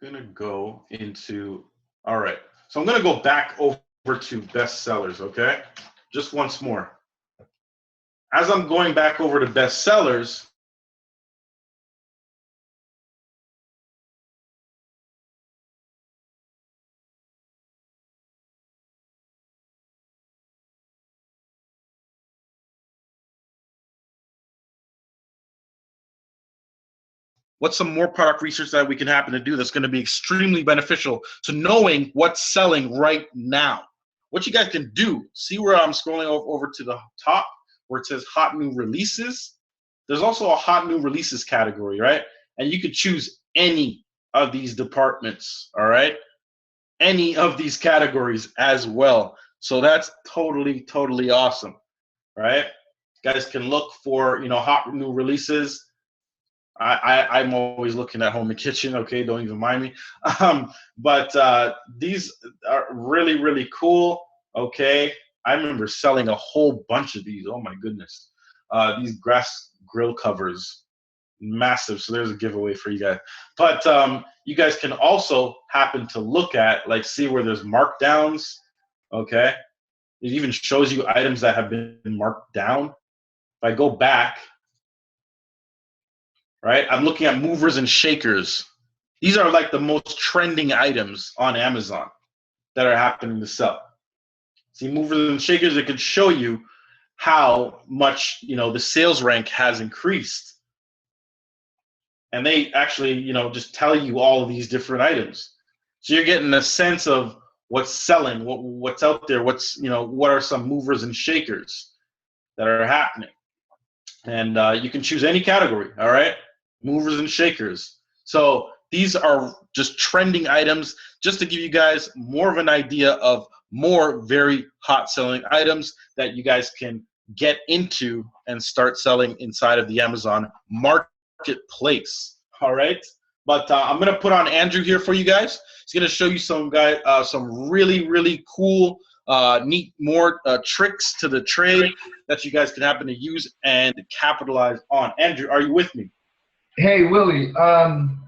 I'm gonna go into, all right. So I'm gonna go back over to best sellers, okay? Just once more. As I'm going back over to best sellers, what's some more product research that we can happen to do that's going to be extremely beneficial to knowing what's selling right now? What you guys can do, see where I'm scrolling over to the top where it says hot new releases. There's also a hot new releases category, right? And you could choose any of these departments, all right? Any of these categories as well. So that's totally, totally awesome, right? You guys can look for, hot new releases. I'm always looking at home and kitchen, okay? Don't even mind me. But these are really, really cool, okay? I remember selling a whole bunch of these. Oh, my goodness. These grass grill covers, massive. So there's a giveaway for you guys. But you guys can also happen to look at, see where there's markdowns, okay? It even shows you items that have been marked down. If I go back, right? I'm looking at movers and shakers. These are the most trending items on Amazon that are happening to sell. See, movers and shakers, it could show you how much, the sales rank has increased. And they actually, just tell you all of these different items. So you're getting a sense of what's selling, what's out there, what are some movers and shakers that are happening. And you can choose any category, all right? Movers and shakers. So these are just trending items just to give you guys more of an idea of more very hot selling items that you guys can get into and start selling inside of the Amazon marketplace. All right. But I'm going to put on Andrew here for you guys. He's going to show you some really, really cool, neat more tricks to the trade that you guys can happen to use and capitalize on. Andrew, are you with me? Hey, Willie. I'm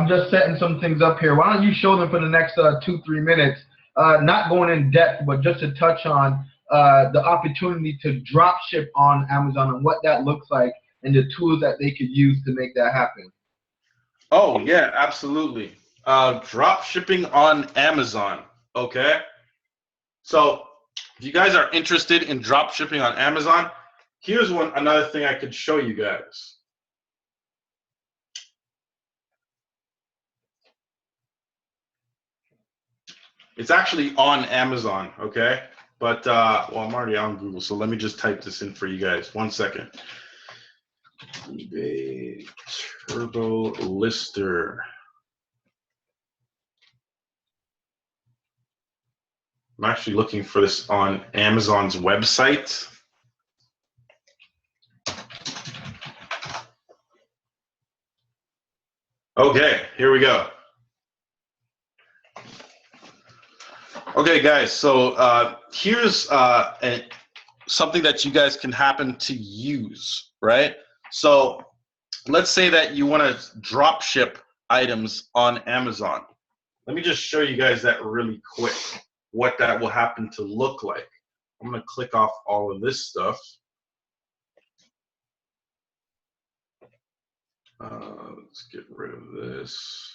just setting some things up here. Why don't you show them for the next 2-3 minutes? Not going in depth, but just to touch on the opportunity to drop ship on Amazon and what that looks like and the tools that they could use to make that happen. Oh, yeah, absolutely. Drop shipping on Amazon, okay? So if you guys are interested in drop shipping on Amazon, here's another thing I could show you guys. It's actually on Amazon, okay? But, well, I'm already on Google, so let me just type this in for you guys. 1 second. eBay Turbo Lister. I'm actually looking for this on Amazon's website. Okay, here we go. Okay, guys, so here's something that you guys can happen to use, right? So let's say that you want to drop ship items on Amazon. Let me just show you guys that really quick, what that will happen to look like. I'm going to click off all of this stuff. Let's get rid of this.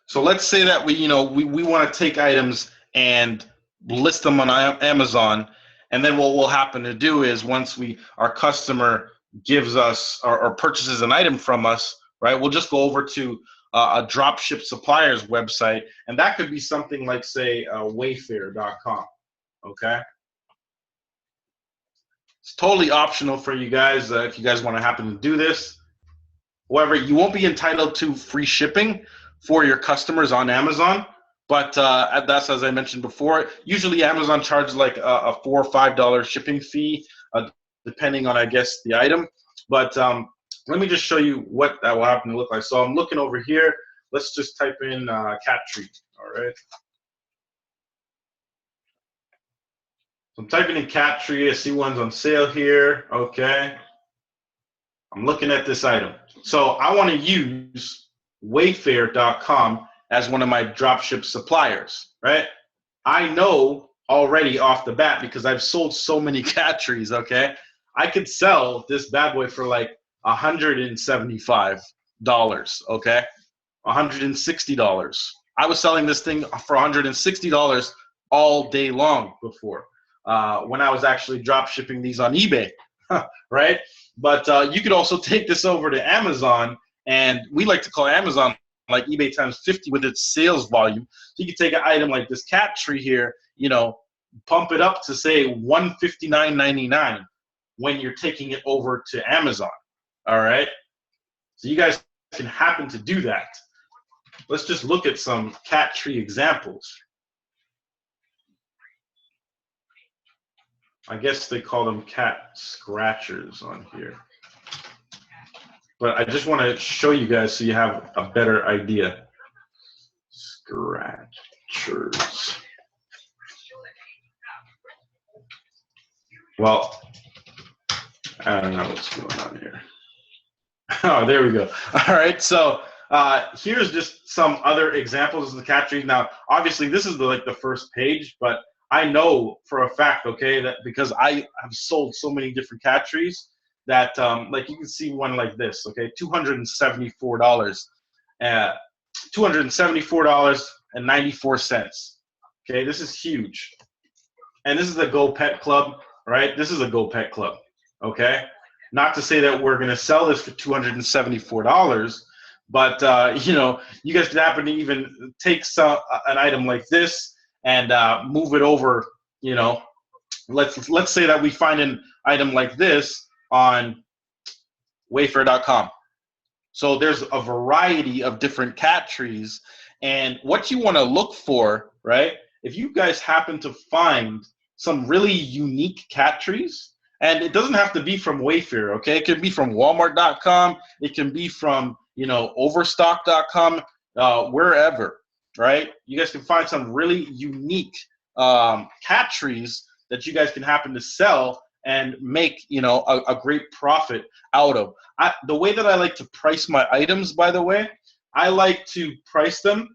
So let's say that we want to take items and list them on Amazon, and then what will happen to do is once our customer gives us or purchases an item from us, right? We'll just go over to a dropship supplier's website, and that could be something like, say, Wayfair.com. Okay. It's totally optional for you guys if you guys want to happen to do this. However, you won't be entitled to free shipping for your customers on Amazon, but that's, as I mentioned before, usually Amazon charges like a $4 or $5 shipping fee, depending on, I guess, the item. But let me just show you what that will happen to look like. So I'm looking over here. Let's just type in cat treat. All right. So I'm typing in cat treat. I see one's on sale here. Okay. I'm looking at this item. So I want to use Wayfair.com as one of my dropship suppliers, right? I know already off the bat because I've sold so many cat trees, okay? I could sell this bad boy for like $175, okay? $160. I was selling this thing for $160 all day long before when I was actually drop shipping these on eBay, right? But you could also take this over to Amazon, and we like to call Amazon like eBay times 50 with its sales volume. So you can take an item like this cat tree here, pump it up to say $159.99 when you're taking it over to Amazon. All right. So you guys can happen to do that. Let's just look at some cat tree examples. I guess they call them cat scratchers on here. But I just want to show you guys so you have a better idea. Scratchers. Well, I don't know what's going on here. Oh, there we go. All right, so here's just some other examples of the cat trees. Now, obviously, this is the first page, but I know for a fact, okay, that because I have sold so many different cat trees, that like you can see one like this, okay, $274, $274.94. Okay, this is huge, and this is a Go Pet Club, right? This is a Go Pet Club, okay. Not to say that we're going to sell this for $274, but you guys could happen to even take an item like this and move it over. Let's say that we find an item like this on Wayfair.com. So there's a variety of different cat trees, and what you want to look for, right? If you guys happen to find some really unique cat trees. And it doesn't have to be from Wayfair, okay? It can be from Walmart.com. It can be from, Overstock.com, wherever, right? You guys can find some really unique cat trees that you guys can happen to sell and make, a great profit out of. The way that I like to price my items, by the way, I like to price them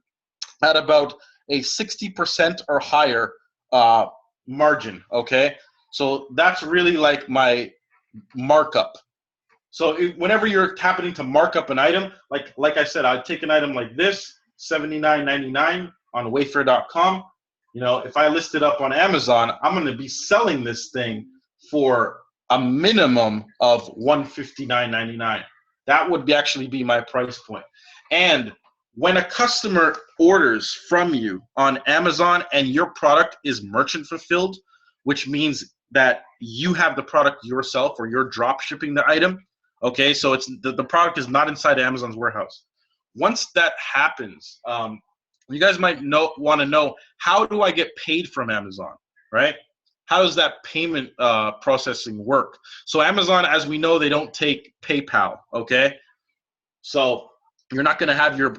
at about a 60% or higher margin, okay? So that's really like my markup. So whenever you're happening to mark up an item, like I said, I'd take an item like this, $79.99 on Wayfair.com. If I list it up on Amazon, I'm going to be selling this thing for a minimum of $159.99. That would actually be my price point. And when a customer orders from you on Amazon and your product is merchant fulfilled, which means that you have the product yourself or you're drop shipping the item, okay, so it's the product is not inside Amazon's warehouse. Once that happens, you guys might want to know, how do I get paid from Amazon, right? How does that payment processing work? So Amazon, as we know, they don't take PayPal, okay? So you're not going to have your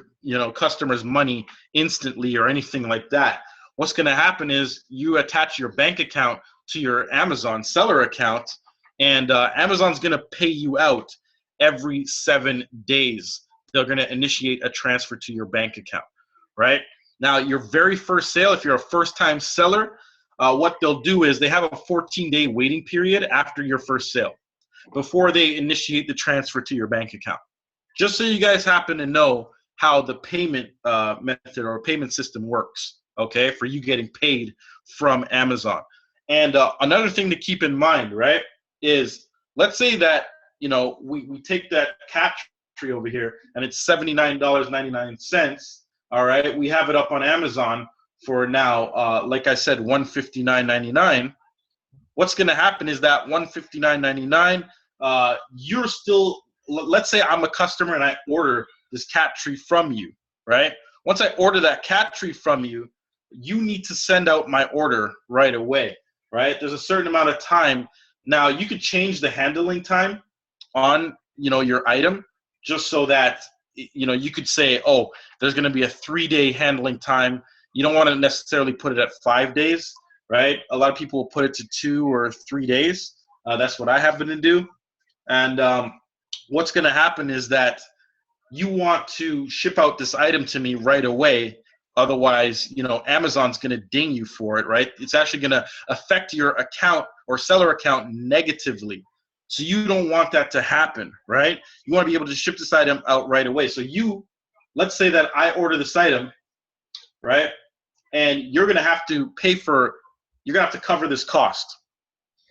customers' money instantly or anything like that. What's going to happen is you attach your bank account to your Amazon seller account, and Amazon's going to pay you out every 7 days. They're going to initiate a transfer to your bank account, right? Now, your very first sale, if you're a first-time seller, what they'll do is they have a 14-day waiting period after your first sale before they initiate the transfer to your bank account. Just so you guys happen to know how the payment method or payment system works, okay, for you getting paid from Amazon. And another thing to keep in mind, right, is let's say that, we take that cat tree over here and it's $79.99. All right, we have it up on Amazon for now, like I said, $159.99. What's going to happen is that $159.99, you're still, let's say I'm a customer and I order this cat tree from you, right? Once I order that cat tree from you, you need to send out my order right away, right? There's a certain amount of time. Now, you could change the handling time on, your item, just so that, you could say, oh, there's going to be a 3-day handling time. You don't want to necessarily put it at 5 days, right? A lot of people will put it to 2 or 3 days. That's what I happen to do. And what's going to happen is that you want to ship out this item to me right away. Otherwise, Amazon's going to ding you for it, right? It's actually going to affect your account or seller account negatively. So you don't want that to happen, right? You want to be able to ship this item out right away. So let's say that I order this item, right? And you're going to have to you're going to have to cover this cost.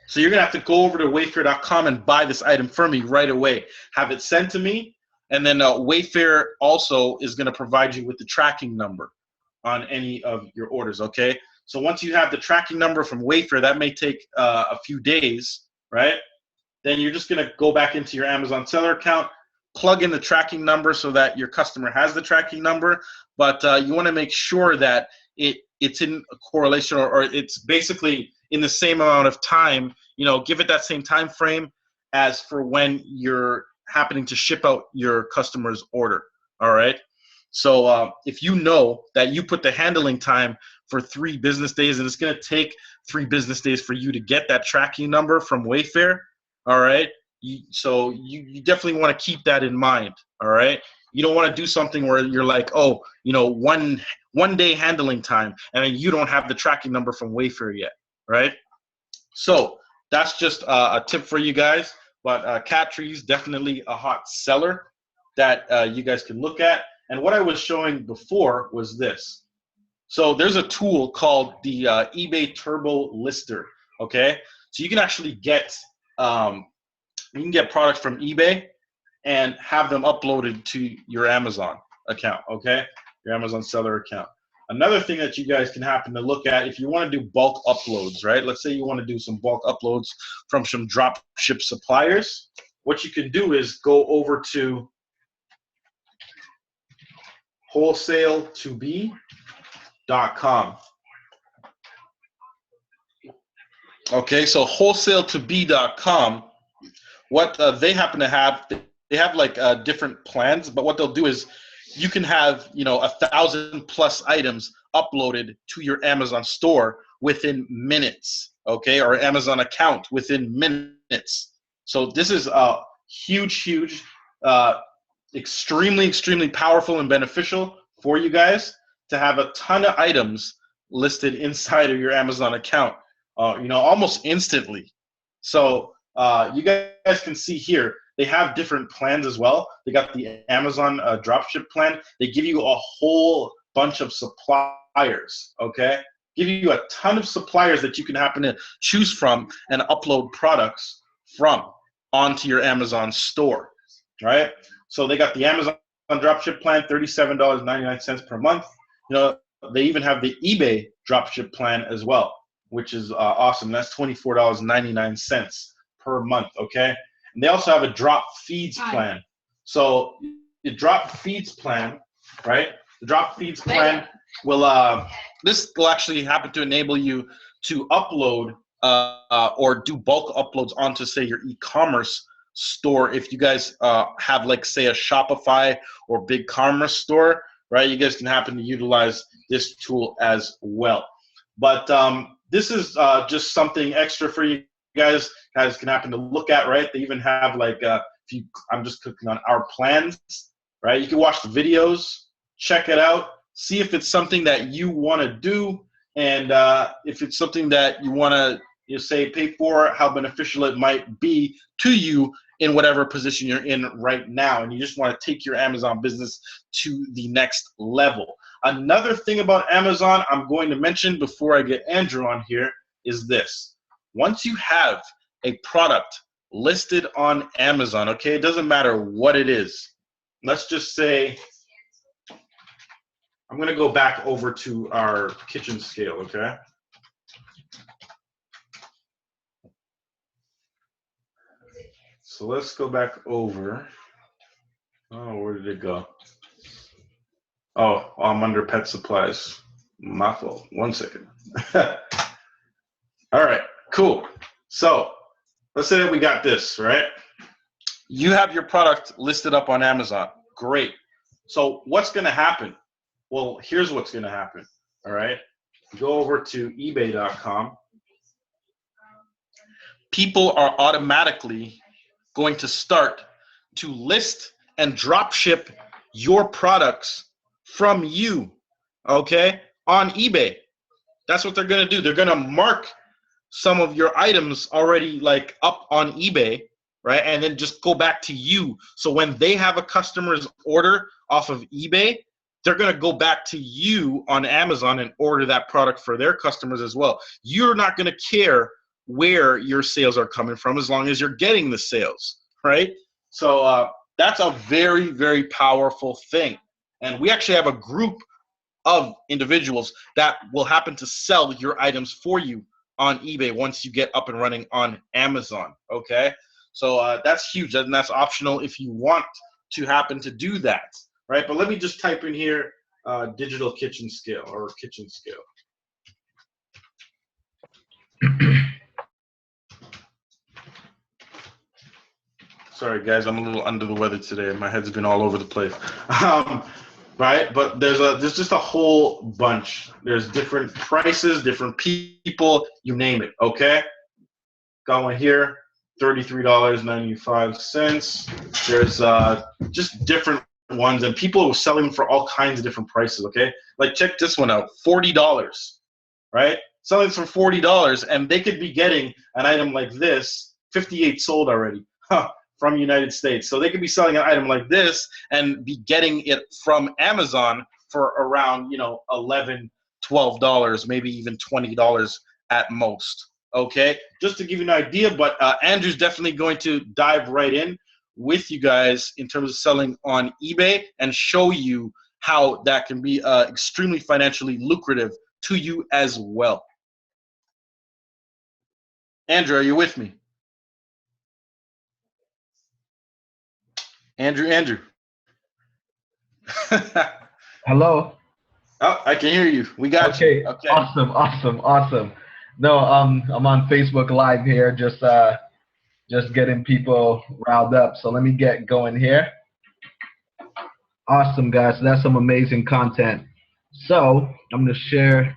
So you're going to have to go over to Wayfair.com and buy this item for me right away. Have it sent to me. And then Wayfair also is going to provide you with the tracking number on any of your orders, okay? So once you have the tracking number from Wayfair, that may take a few days, right? Then you're just going to go back into your Amazon seller account, plug in the tracking number so that your customer has the tracking number. But you want to make sure that it's in a correlation or it's basically in the same amount of time, give it that same time frame as for when you're happening to ship out your customer's order, all right? So if you know that you put the handling time for 3 business days and it's going to take 3 business days for you to get that tracking number from Wayfair, all right? So you definitely want to keep that in mind, all right? You don't want to do something where you're like, oh, 1 day handling time, and then you don't have the tracking number from Wayfair yet, right? So that's just a tip for you guys. But cat trees, definitely a hot seller that you guys can look at. And what I was showing before was this. So there's a tool called the eBay Turbo Lister, okay? So you can actually get products from eBay and have them uploaded to your Amazon account, okay? Your Amazon seller account. Another thing that you guys can happen to look at if you want to do bulk uploads, right? Let's say you want to do some bulk uploads from some drop ship suppliers. What you can do is go over to wholesale2b.com. Okay, so wholesale2b.com, what they happen to have, they have like different plans, but what they'll do is you can have 1,000+ items uploaded to your Amazon store within minutes, okay, or Amazon account within minutes. So this is a huge, extremely powerful and beneficial for you guys to have a ton of items listed inside of your Amazon account, almost instantly. So you guys can see here, they have different plans as well. They got the Amazon dropship plan. They give you a whole bunch of suppliers, okay? Give you a ton of suppliers that you can happen to choose from and upload products from onto your Amazon store, right? So they got the Amazon dropship plan, $37.99 per month. They even have the eBay dropship plan as well, which is awesome. That's $24.99 per month, okay? And they also have a drop feeds plan. So the drop feeds plan, right? The drop feeds plan this will actually happen to enable you to upload or do bulk uploads onto, say, your e-commerce store. If you guys have, like, say, a Shopify or BigCommerce store, right? You guys can happen to utilize this tool as well. But this is just something extra for you guys can happen to look at, right? They even have, like, I'm just clicking on our plans, right? You can watch the videos, check it out, see if it's something that you want to do, and if it's something that you want to, say, pay for, how beneficial it might be to you in whatever position you're in right now, and you just want to take your Amazon business to the next level. Another thing about Amazon I'm going to mention before I get Andrew on here is this. Once you have a product listed on Amazon, okay, it doesn't matter what it is. Let's just say, I'm going to go back over to our kitchen scale, okay? So let's go back over. Oh, where did it go? Oh, I'm under pet supplies. My fault. 1 second. All right, cool. So let's say that we got this, right? You have your product listed up on Amazon. Great. So what's going to happen? Well, here's what's going to happen, all right? Go over to ebay.com. People are automatically going to start to list and drop ship your products from you, okay, on eBay. That's what they're going to do. They're going to mark some of your items already, like, up on eBay, right, and then just go back to you. So when they have a customer's order off of eBay, they're going to go back to you on Amazon and order that product for their customers as well. You're not going to care where your sales are coming from as long as you're getting the sales, right? So that's a very powerful thing. And we actually have a group of individuals that will happen to sell your items for you on eBay once you get up and running on Amazon, okay? So that's huge, and that's optional if you want to happen to do that, right? But let me just type in here digital kitchen scale or kitchen scale. Sorry, guys, I'm a little under the weather today. My head's been all over the place. Right, but there's just a whole bunch. There's different prices, different people, you name it, okay? Got one here, $33.95. There's just different ones, and people are selling them for all kinds of different prices, okay? Like, check this one out, $40, right? Selling for $40, and they could be getting an item like this, 58 sold already, from the United States. So they could be selling an item like this and be getting it from Amazon for around, $11, $12, maybe even $20 at most. Okay, just to give you an idea, but Andrew's definitely going to dive right in with you guys in terms of selling on eBay and show you how that can be extremely financially lucrative to you as well. Andrew, are you with me? Andrew. Hello. Oh, I can hear you. We got you. Okay. Awesome. No, I'm on Facebook Live here, just getting people riled up. So let me get going here. Awesome, guys. So that's some amazing content. So I'm gonna share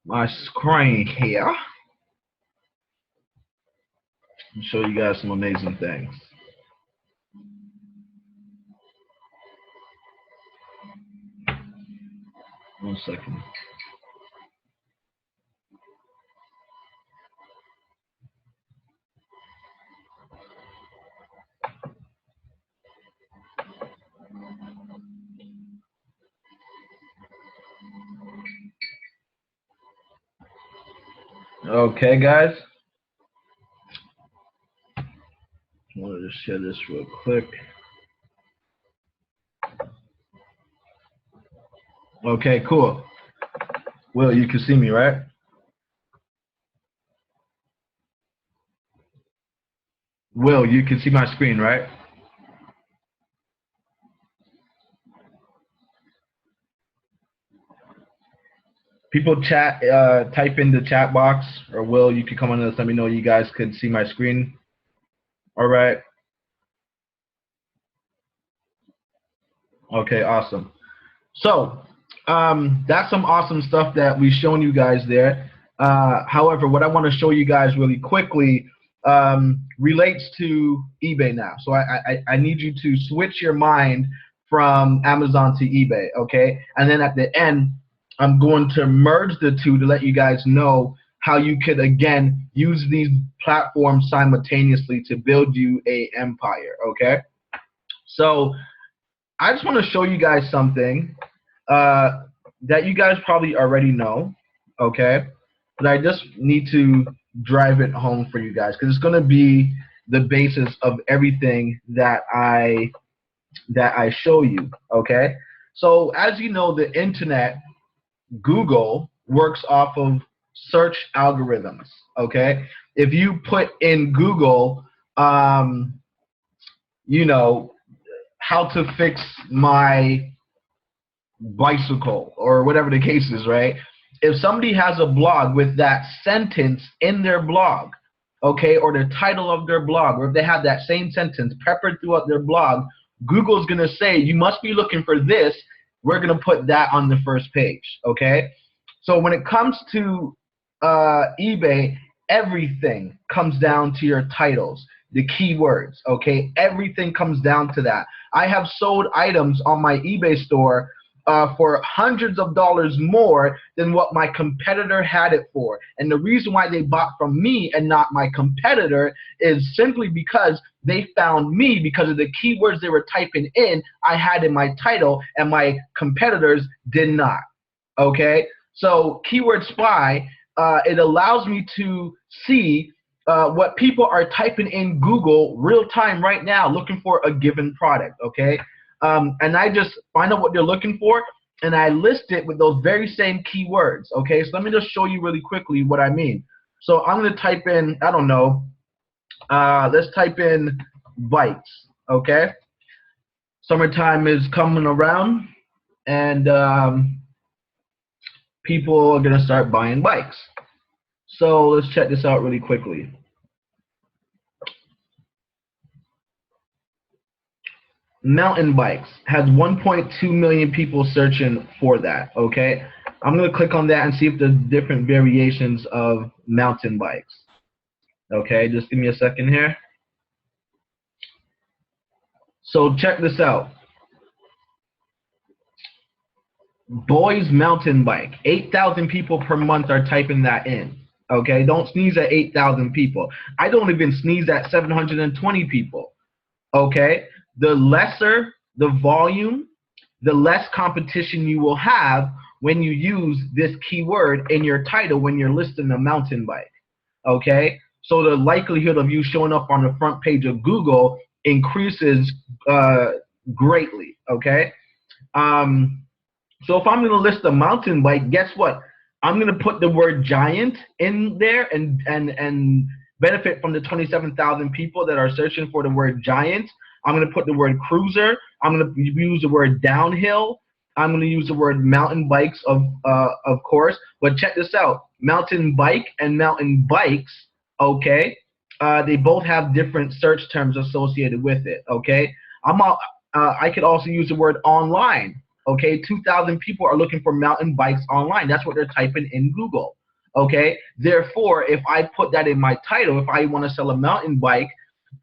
my screen here and show you guys some amazing things. One second. Okay, guys. I wanted to share this real quick. Okay, cool. Will, you can see me, right? Will, you can see my screen, right? People chat, type in the chat box, or Will, you can come on and let me know you guys could see my screen. All right. Okay, awesome. So that's some awesome stuff that we've shown you guys there. However, what I want to show you guys really quickly relates to eBay now. So I need you to switch your mind from Amazon to eBay, okay? And then at the end, I'm going to merge the two to let you guys know how you could, again, use these platforms simultaneously to build you a empire, okay? So I just want to show you guys something that you guys probably already know, okay? But I just need to drive it home for you guys because it's going to be the basis of everything that I show you, okay? So as you know, the internet, Google, works off of search algorithms, okay? If you put in Google, you know, how to fix my bicycle or whatever the case is, right? If somebody has a blog with that sentence in their blog, okay, or the title of their blog, or if they have that same sentence peppered throughout their blog, Google's going to say, you must be looking for this. We're going to put that on the first page, okay? So when it comes to eBay, everything comes down to your titles, the keywords, okay? Everything comes down to that. I have sold items on my eBay store for hundreds of dollars more than what my competitor had it for. And the reason why they bought from me and not my competitor is simply because they found me because of the keywords they were typing in I had in my title and my competitors did not, okay? So Keyword Spy, it allows me to see what people are typing in Google real time right now looking for a given product, okay? And I just find out what they're looking for, and I list it with those very same keywords, okay? So let me just show you really quickly what I mean. So I'm going to type in, I don't know, let's type in bikes, okay? Summertime is coming around, and people are going to start buying bikes. So let's check this out really quickly. Mountain bikes has 1.2 million people searching for that, okay? I'm going to click on that and see if there's different variations of mountain bikes. Okay, just give me a second here. So check this out. Boys mountain bike, 8,000 people per month are typing that in. Okay, don't sneeze at 8,000 people. I don't even sneeze at 720 people. Okay, the lesser the volume, the less competition you will have when you use this keyword in your title when you're listing a mountain bike. Okay, so the likelihood of you showing up on the front page of Google increases greatly. Okay, so if I'm going to list a mountain bike, guess what? I'm going to put the word giant in there and benefit from the 27,000 people that are searching for the word giant. I'm going to put the word cruiser. I'm going to use the word downhill. I'm going to use the word mountain bikes, of course. But check this out. mountain bike and mountain bikes, okay, they both have different search terms associated with it, okay? I could also use the word online, okay? 2,000 people are looking for mountain bikes online. That's what they're typing in Google, okay? Therefore, if I put that in my title, if I want to sell a mountain bike,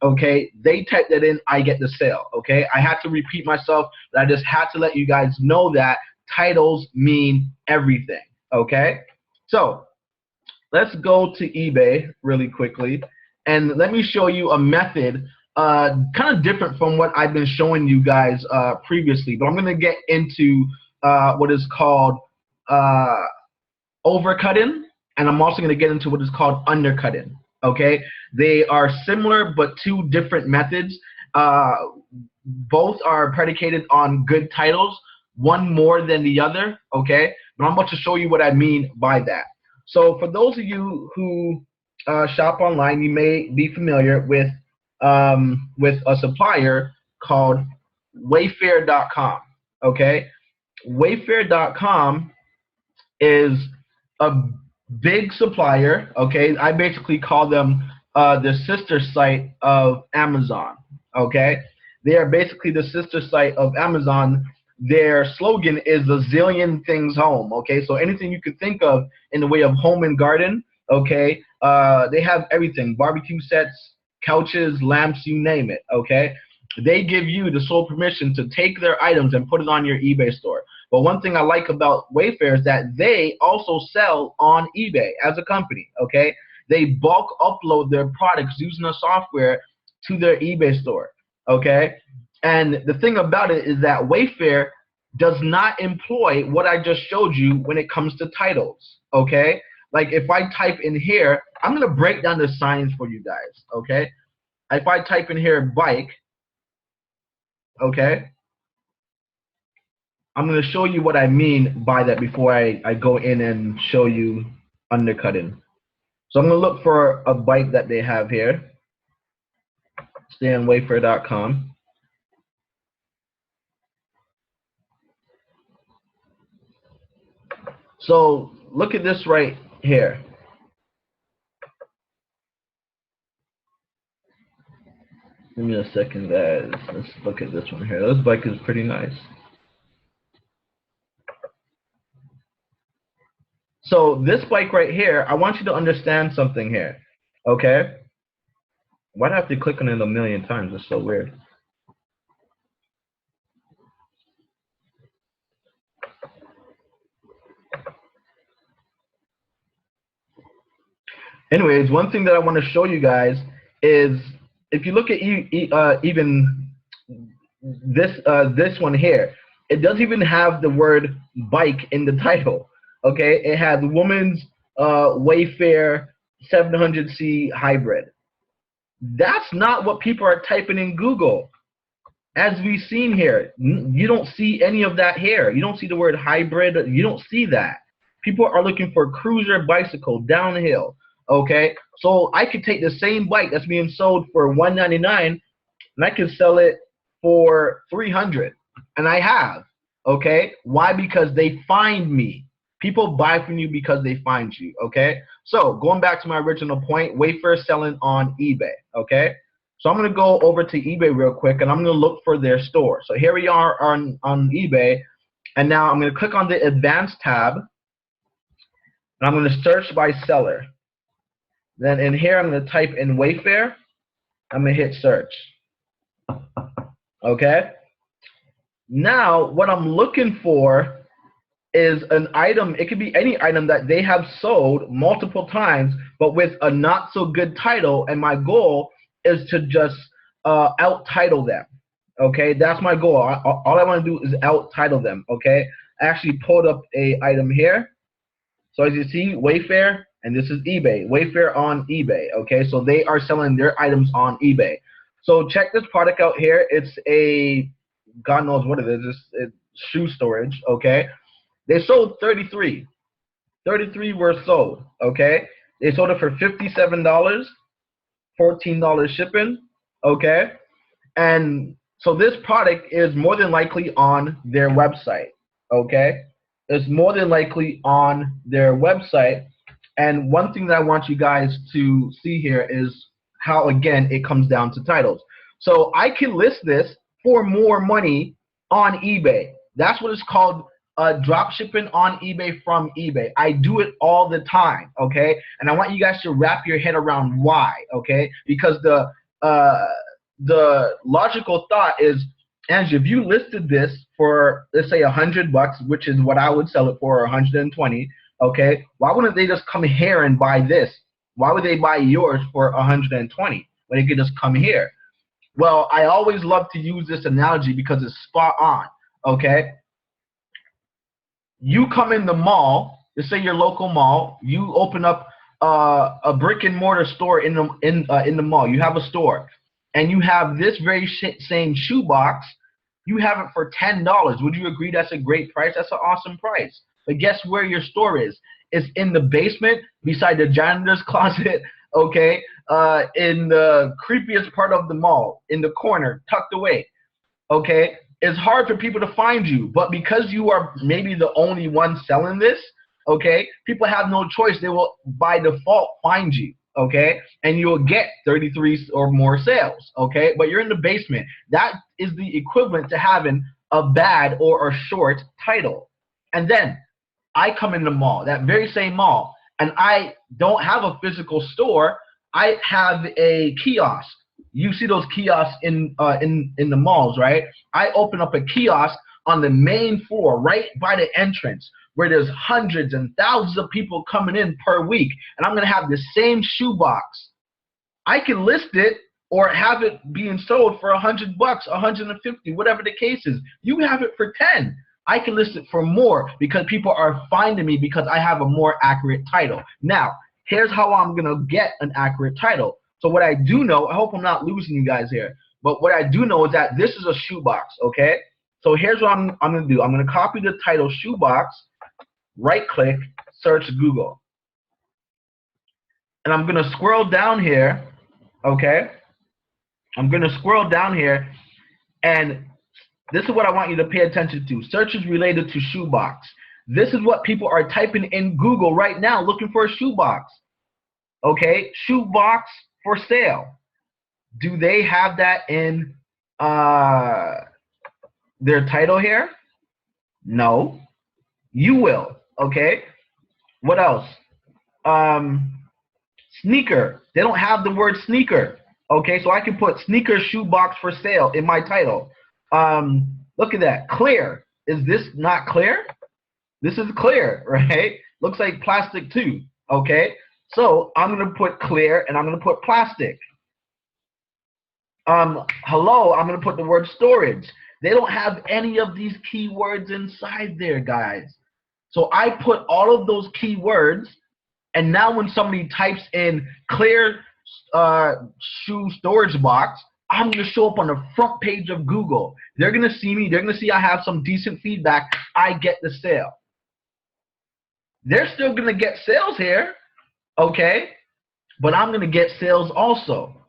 okay, they type that in, I get the sale, okay? I had to repeat myself, but I just had to let you guys know that titles mean everything, okay? So let's go to eBay really quickly, and let me show you a method kind of different from what I've been showing you guys previously, but I'm going to get into what is called overcutting, and I'm also going to get into what is called undercutting. Okay, they are similar but two different methods. Both are predicated on good titles, one more than the other. Okay, but I'm about to show you what I mean by that. So for those of you who shop online, you may be familiar with a supplier called Wayfair.com. Okay, Wayfair.com is a big supplier. Okay, I basically call them the sister site of Amazon. Okay, they are basically the sister site of Amazon. Their slogan is a zillion things home. Okay, so anything you could think of in the way of home and garden, okay, they have everything: barbecue sets, couches, lamps, you name it. Okay, they give you the sole permission to take their items and put it on your eBay store. But one thing I like about Wayfair is that they also sell on eBay as a company, okay? They bulk upload their products using a software to their eBay store, okay? And the thing about it is that Wayfair does not employ what I just showed you when it comes to titles, okay? Like if I type in here, I'm going to break down the signs for you guys, okay? If I type in here bike, okay? I'm going to show you what I mean by that before I go in and show you undercutting. So I'm going to look for a bike that they have here. Stay on Wayfair.com. So look at this right here. Give me a second, guys. Let's look at this one here. This bike is pretty nice. So this bike right here, I want you to understand something here, okay? Why'd I have to click on it a million times? It's so weird. Anyways, one thing that I want to show you guys is if you look at even this one here, it doesn't even have the word bike in the title. Okay, it has woman's Wayfair 700C hybrid. That's not what people are typing in Google. As we've seen here, you don't see any of that here. You don't see the word hybrid. You don't see that. People are looking for cruiser bicycle downhill. Okay, so I could take the same bike that's being sold for $199 and I could sell it for $300, and I have. Okay, why? Because they find me. People buy from you because they find you. Okay, so going back to my original point, Wayfair selling on eBay. Okay, so I'm going to go over to eBay real quick and I'm going to look for their store. So here we are on eBay, and now I'm going to click on the advanced tab and I'm going to search by seller. Then in here, I'm going to type in Wayfair. I'm going to hit search. Okay. Now, what I'm looking for is an item. It could be any item that they have sold multiple times, but with a not so good title. And my goal is to just out-title them. Okay. That's my goal. All I want to do is out-title them. Okay. I actually pulled up a item here. So as you see, Wayfair. And this is eBay, Wayfair on eBay, okay? So they are selling their items on eBay. So check this product out here. It's a, God knows what it is, it's shoe storage, okay? They sold 33. 33 were sold, okay? They sold it for $57, $14 shipping, okay? And so this product is more than likely on their website, okay? It's more than likely on their website. And one thing that I want you guys to see here is how, again, it comes down to titles. So I can list this for more money on eBay. That's what it's called, drop shipping on eBay from eBay. I do it all the time, okay? And I want you guys to wrap your head around why, okay? Because the logical thought is, Angie, if you listed this for, let's say, $100, which is what I would sell it for, 120, okay? Why wouldn't they just come here and buy this? Why would they buy yours for 120 when they could just come here? Well, I always love to use this analogy because it's spot on, okay? You come in the mall, let's say your local mall, you open up a brick and mortar store in the mall. You have a store, and you have this very same shoebox. You have it for $10. Would you agree that's a great price? That's an awesome price. But guess where your store is? It's in the basement, beside the janitor's closet, okay? In the creepiest part of the mall, in the corner, tucked away, okay? It's hard for people to find you, but because you are maybe the only one selling this, okay, people have no choice. They will, by default, find you, okay? And you'll get 33 or more sales, okay? But you're in the basement. That is the equivalent to having a bad or a short title. And then I come in the mall, that very same mall, and I don't have a physical store. I have a kiosk. You see those kiosks in the malls, right? I open up a kiosk on the main floor, right by the entrance, where there's hundreds and thousands of people coming in per week, and I'm gonna have the same shoebox. I can list it or have it being sold for $100, 150, whatever the case is. You have it for 10. I can list it for more because people are finding me because I have a more accurate title. Now, here's how I'm gonna get an accurate title. So what I do know, I hope I'm not losing you guys here, but what I do know is that this is a shoebox, okay? So here's what I'm gonna do. I'm gonna copy the title shoebox, right click, search Google. And I'm gonna scroll down here, okay? I'm gonna scroll down here, and this is what I want you to pay attention to. Searches related to shoebox. This is what people are typing in Google right now looking for a shoebox. Okay, shoebox for sale. Do they have that in their title here? No. You will, okay? What else? Sneaker. They don't have the word sneaker. Okay, so I can put sneaker shoebox for sale in my title. Look at that. Clear. Is this not clear? This is clear, right? Looks like plastic too, okay? So I'm gonna put clear and I'm gonna put plastic. Hello, I'm gonna put the word storage. They don't have any of these keywords inside there, guys. So I put all of those keywords, and now when somebody types in clear shoe storage box, I'm gonna show up on the front page of Google. They're gonna see me, they're gonna see I have some decent feedback, I get the sale. They're still gonna get sales here, okay? But I'm gonna get sales also.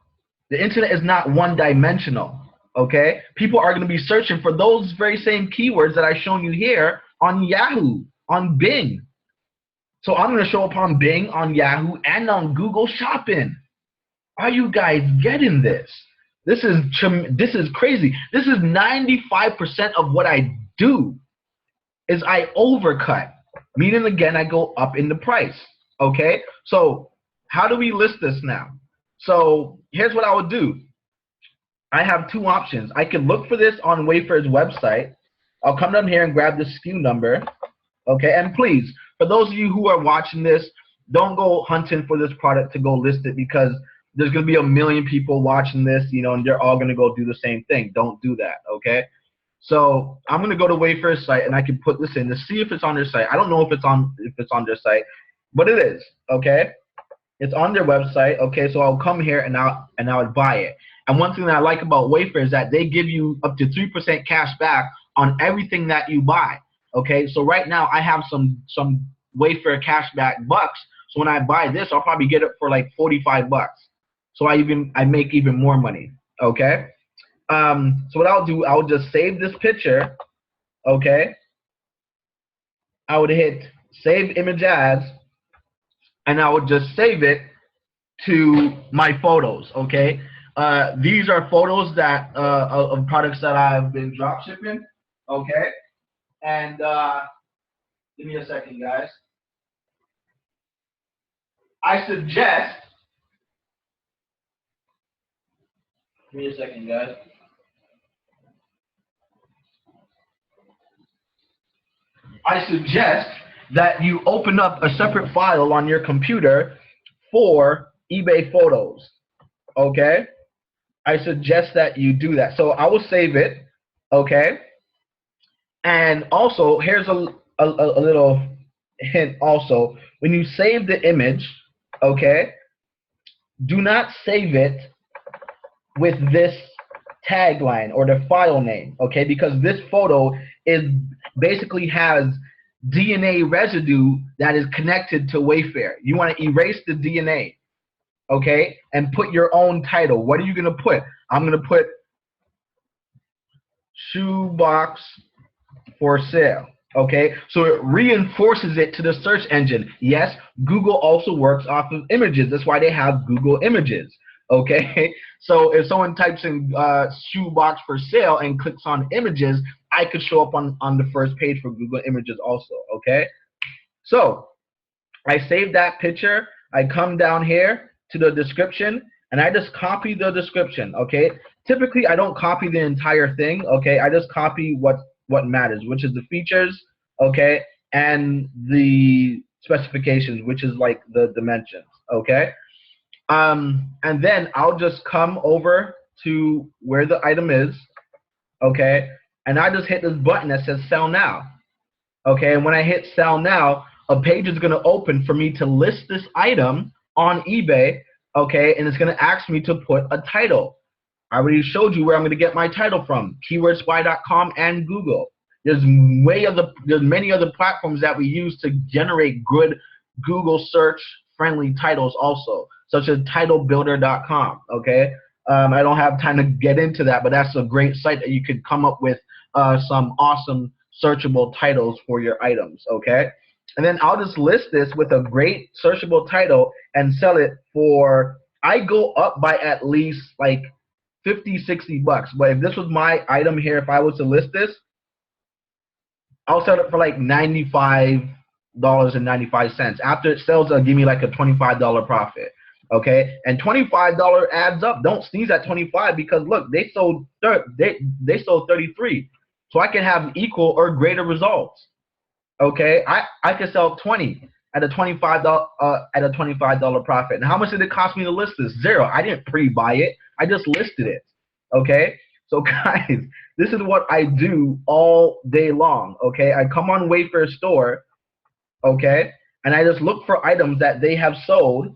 The internet is not one-dimensional, okay? People are gonna be searching for those very same keywords that I've shown you here on Yahoo, on Bing. So I'm gonna show up on Bing, on Yahoo, and on Google Shopping. Are you guys getting this? This is crazy. This is 95% of what I do is I overcut. Meaning, again, I go up in the price, okay? So how do we list this now? So here's what I would do. I have two options. I can look for this on Wayfair's website. I'll come down here and grab the SKU number, okay? And please, for those of you who are watching this, don't go hunting for this product to go list it because there's going to be a million people watching this, you know, and they're all going to go do the same thing. Don't do that, okay? So I'm going to go to Wayfair's site, and I can put this in to see if it's on their site. I don't know if it's on their site, but it is, okay? It's on their website, okay? So I'll come here and I'll buy it. And one thing that I like about Wayfair is that they give you up to 3% cash back on everything that you buy, okay? So right now I have some Wayfair cashback bucks. So when I buy this, I'll probably get it for like 45 bucks. So I make even more money, okay? So what I'll do, I'll just save this picture, okay? I would hit save image as, and I would just save it to my photos. Okay, these are photos that of products that I've been drop shipping. Okay, and give me a second, guys. I suggest. Give me a second, guys. I suggest that you open up a separate file on your computer for eBay photos. Okay? I suggest that you do that. So I will save it. Okay? And also, here's a little hint also. When you save the image, okay, do not save it with this tagline or the file name, okay, because this photo is basically has DNA residue that is connected to Wayfair. You want to erase the DNA, okay, and put your own title. What are you going to put? I'm going to put shoebox for sale. Okay, so it reinforces it to the search engine. Yes, Google also works off of images. That's why they have Google Images. Okay, so if someone types in shoebox for sale and clicks on images, I could show up on the first page for Google Images also. Okay, so I save that picture. I come down here to the description and I just copy the description. Okay, typically I don't copy the entire thing. Okay, I just copy what matters, which is the features, okay, and the specifications, which is like the dimensions, okay. And then I'll just come over to where the item is, okay, and I just hit this button that says sell now, okay. And when I hit sell now, a page is going to open for me to list this item on eBay, okay, and it's going to ask me to put a title. I already showed you where I'm going to get my title from, keywordspy.com and Google. There's many other platforms that we use to generate good Google search friendly titles also, such as titlebuilder.com, okay? I don't have time to get into that, but that's a great site that you could come up with some awesome searchable titles for your items, okay? And then I'll just list this with a great searchable title and sell it for, I go up by at least like 50, 60 bucks. But if this was my item here, if I was to list this, I'll sell it for like $95.95. After it sells, it'll give me like a $25 profit. Okay, and $25 adds up. Don't sneeze at 25 because look, they sold 33, so I can have equal or greater results. Okay, I could sell 20 at a $25 profit. And how much did it cost me to list this? Zero. I didn't pre-buy it. I just listed it. Okay, so guys, this is what I do all day long. Okay, I come on Wayfair store, okay, and I just look for items that they have sold.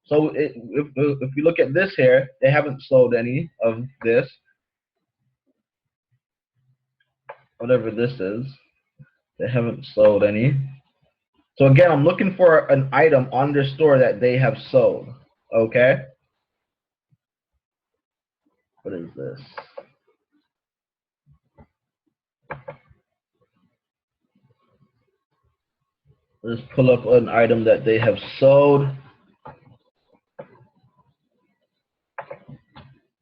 So if you look at this here, they haven't sold any of this, whatever this is. They haven't sold any. So again, I'm looking for an item on their store that they have sold. Okay. What is this? Let's pull up an item that they have sold.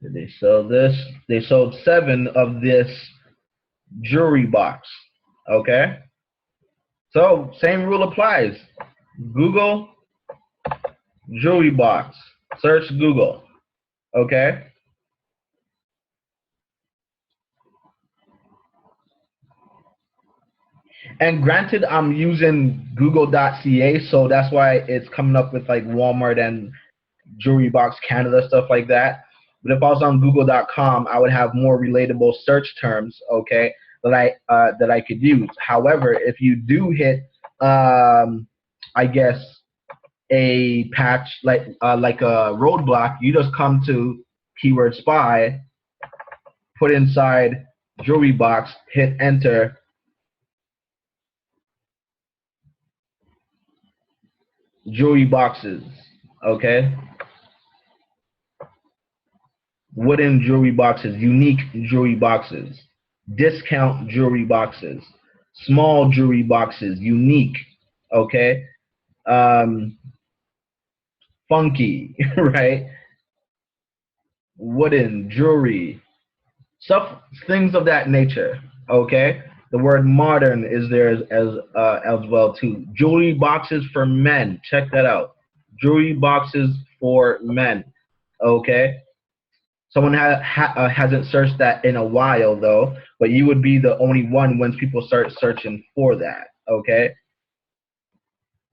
Did they sell this? They sold 7 of this jewelry box. Okay. So same rule applies. Google jewelry box. Search Google. Okay. And granted, I'm using google.ca, so that's why it's coming up with like Walmart and Jewelry Box Canada, stuff like that. But if I was on google.com, I would have more relatable search terms, okay, that I could use. However, if you do hit, I guess, a patch like a roadblock, you just come to Keyword Spy, put inside Jewelry Box, hit enter. Jewelry boxes, okay? Wooden jewelry boxes, unique jewelry boxes, discount jewelry boxes, small jewelry boxes, unique, okay? funky, right? Wooden, jewelry, stuff, things of that nature. Okay, the word modern is there as well too. Jewelry boxes for men. Check that out. Jewelry boxes for men. Okay. Someone hasn't searched that in a while though, but you would be the only one once people start searching for that. Okay.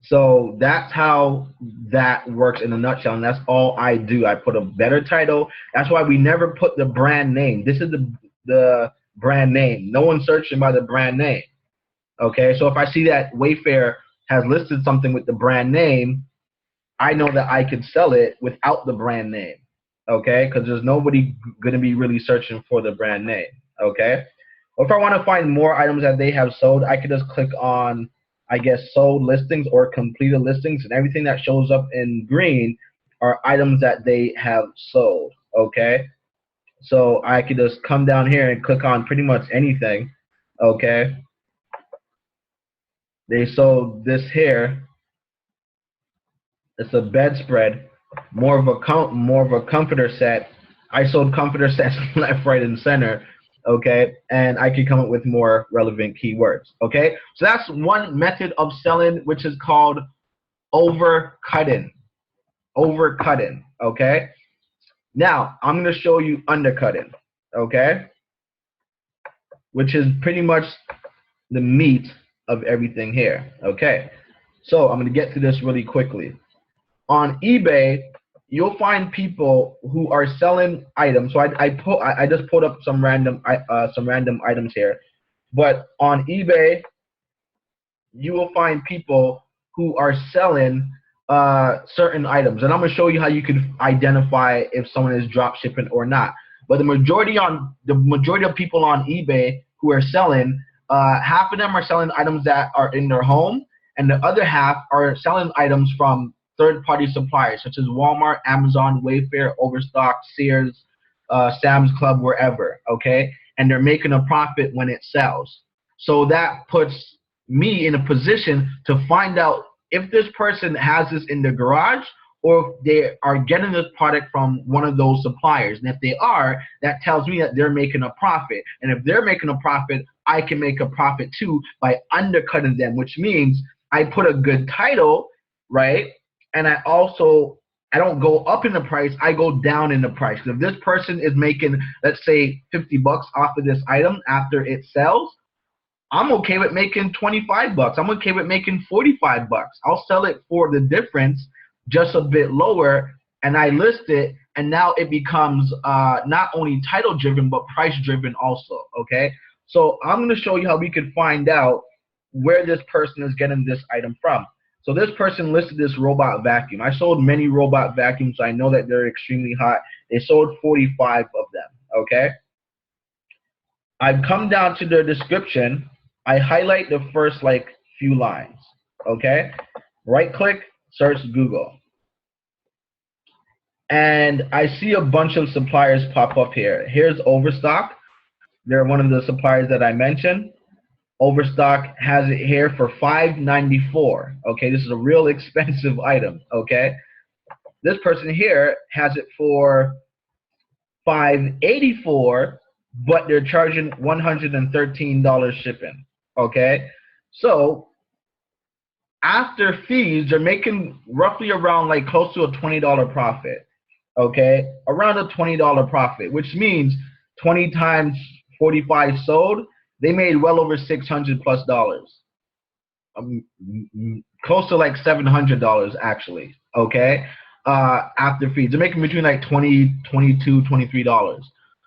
So that's how that works in a nutshell, and that's all I do. I put a better title. That's why we never put the brand name. This is the brand name. No one's searching by the brand name. Okay, so if I see that Wayfair has listed something with the brand name, I know that I could sell it without the brand name. Okay, because there's nobody going to be really searching for the brand name. Okay, or if I want to find more items that they have sold, I could just click on, I guess, sold listings or completed listings, and everything that shows up in green are items that they have sold. Okay, so I could just come down here and click on pretty much anything. Okay, they sold this here. It's a bedspread, more of a comforter set. I sold comforter sets left, right, and center. Okay, and I can come up with more relevant keywords. Okay, so that's one method of selling, which is called overcutting. Overcutting. Okay, now I'm going to show you undercutting. Okay, which is pretty much the meat of everything here. Okay, so I'm going to get to this really quickly. On eBay, you'll find people who are selling items. So I just pulled up some random items here, but on eBay, you will find people who are selling certain items, and I'm gonna show you how you can identify if someone is drop shipping or not. But the majority of people on eBay who are selling, half of them are selling items that are in their home, and the other half are selling items from third-party suppliers such as Walmart, Amazon, Wayfair, Overstock, Sears, Sam's Club, wherever. Okay, and they're making a profit when it sells. So that puts me in a position to find out if this person has this in their garage or if they are getting this product from one of those suppliers. And if they are, that tells me that they're making a profit. And if they're making a profit, I can make a profit too by undercutting them, which means I put a good title, right? And I don't go up in the price, I go down in the price. If this person is making, let's say, $50 off of this item after it sells, I'm okay with making $25. I'm okay with making $45. I'll sell it for the difference, just a bit lower, and I list it, and now it becomes not only title driven but price driven also. Okay, so I'm going to show you how we can find out where this person is getting this item from. So this person listed this robot vacuum. I sold many robot vacuums, so I know that they're extremely hot. They sold 45 of them. Okay, I've come down to the description. I highlight the first few lines. Okay, right click, search Google, and I see a bunch of suppliers pop up here. Here's Overstock. They're one of the suppliers that I mentioned. Overstock has it here for $5.94. Okay, this is a real expensive item. Okay, this person here has it for $5.84, but they're charging $113 shipping. Okay, so after fees, they're making roughly around close to a $20 profit. Okay, around a $20 profit, which means 20 times 45 sold, they made well over $600+ dollars, close to $700 actually. Okay, after fees, they're making between $20, $22, $23.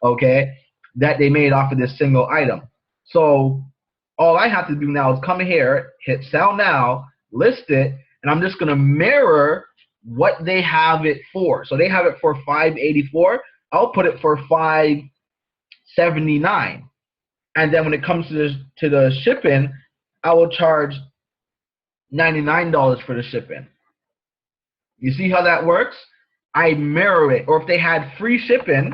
Okay, that they made off of this single item. So all I have to do now is come here, hit sell now, list it, and I'm just gonna mirror what they have it for. So they have it for $5.84. I'll put it for $5.79. And then when it comes to the shipping, I will charge $99 for the shipping. You see how that works? I mirror it. Or if they had free shipping,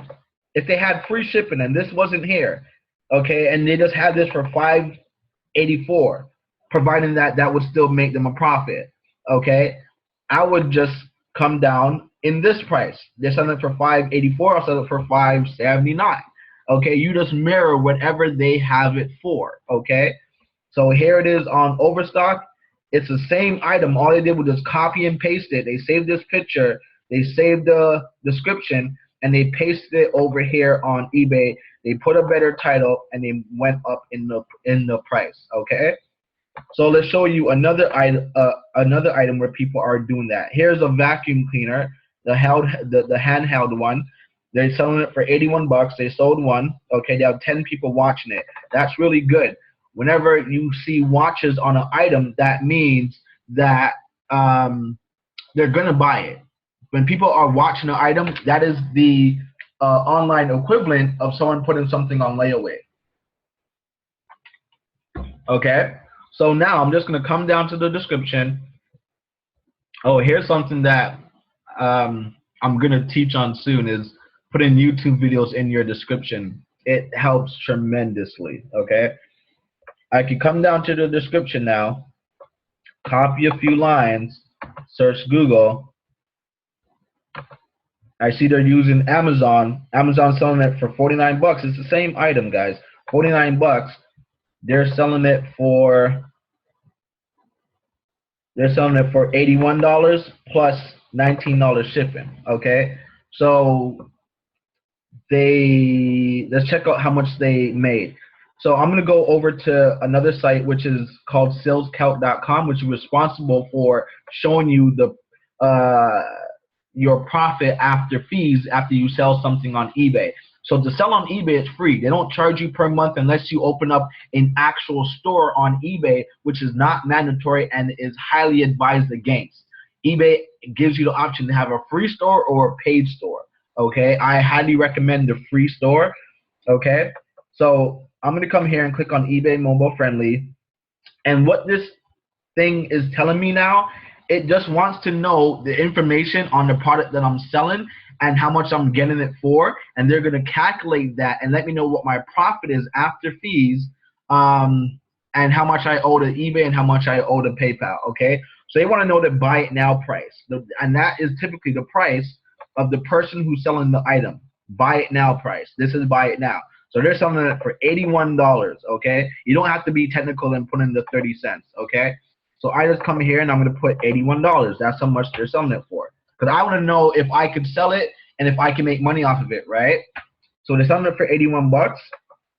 and this wasn't here, okay, and they just had this for $5.84, providing that would still make them a profit, okay, I would just come down in this price. They're selling it for $584. I'll sell it for $579. Okay, you just mirror whatever they have it for. Okay, so here it is on Overstock. It's the same item. All they did was just copy and paste it. They saved this picture, they saved the description, and they pasted it over here on eBay. They put a better title, and they went up in the price. Okay, so let's show you another item where people are doing that. Here's a vacuum cleaner, the handheld one. They're selling it for 81 bucks. They sold one. Okay, they have 10 people watching it. That's really good. Whenever you see watches on an item, that means that they're gonna buy it. When people are watching an item, that is the online equivalent of someone putting something on layaway. Okay, so now I'm just gonna come down to the description. Oh, here's something that I'm gonna teach on soon, is putting YouTube videos in your description. It helps tremendously. Okay, I can come down to the description now, copy a few lines, search Google. I see they're using Amazon. Amazon selling it for 49 bucks. It's the same item, guys. 49 bucks. They're selling it for $81 plus $19 shipping. Okay, so let's check out how much they made. So I'm gonna go over to another site which is called salescalc.com, which is responsible for showing you the your profit after fees after you sell something on eBay. So to sell on eBay, it's free. They don't charge you per month unless you open up an actual store on eBay, which is not mandatory and is highly advised against. eBay gives you the option to have a free store or a paid store. Okay, I highly recommend the free store. Okay, so I'm going to come here and click on eBay mobile friendly. And what this thing is telling me now, it just wants to know the information on the product that I'm selling and how much I'm getting it for, and they're going to calculate that and let me know what my profit is after fees, and how much I owe to eBay and how much I owe to PayPal. Okay, so they want to know the buy it now price, and that is typically the price of the person who's selling the item. Buy it now price. This is buy it now. So they're selling it for $81. Okay, you don't have to be technical and put in the 30 cents. Okay, so I just come here and I'm going to put $81. That's how much they're selling it for. Because I want to know if I could sell it and if I can make money off of it, right? So they're selling it for 81 bucks.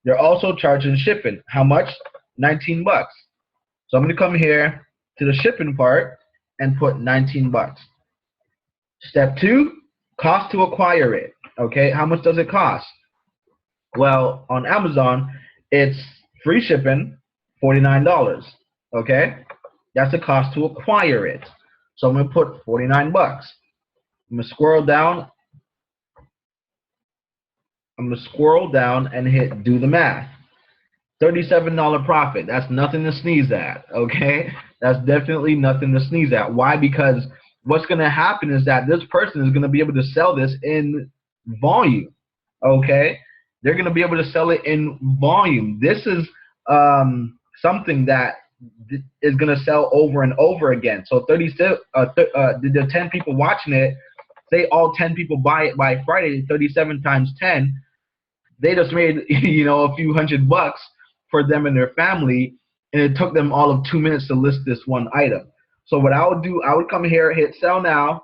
They're also charging shipping. How much? 19 bucks. So I'm going to come here to the shipping part and put 19 bucks. Step 2, cost to acquire it. Okay, how much does it cost? Well, on Amazon, it's free shipping, $49. Okay, that's the cost to acquire it. So I'm going to put 49 bucks. I'm going to scroll down. I'm going to scroll down and hit do the math. $37 profit. That's nothing to sneeze at. Okay, that's definitely nothing to sneeze at. Why? Because what's going to happen is that this person is going to be able to sell this in volume. Okay, they're going to be able to sell it in volume. This is something that is going to sell over and over again. So the 10 people watching it, say all 10 people buy it by Friday, 37 times 10, they just made, you know, a few $100 bucks for them and their family, and it took them all of 2 minutes to list this one item. So what I would do, I would come here, hit sell now.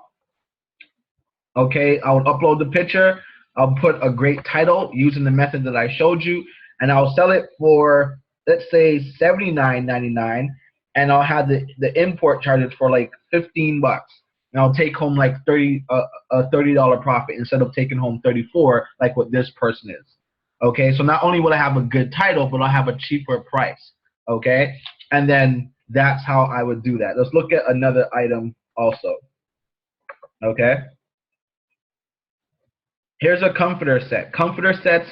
Okay, I would upload the picture. I'll put a great title using the method that I showed you, and I'll sell it for, let's say, $79.99, and I'll have the import charges for like 15 bucks. And I'll take home like a $30 profit instead of taking home 34 like what this person is. Okay, so not only will I have a good title, but I'll have a cheaper price. Okay, and then that's how I would do that. Let's look at another item also. Okay, here's a comforter set. Comforter sets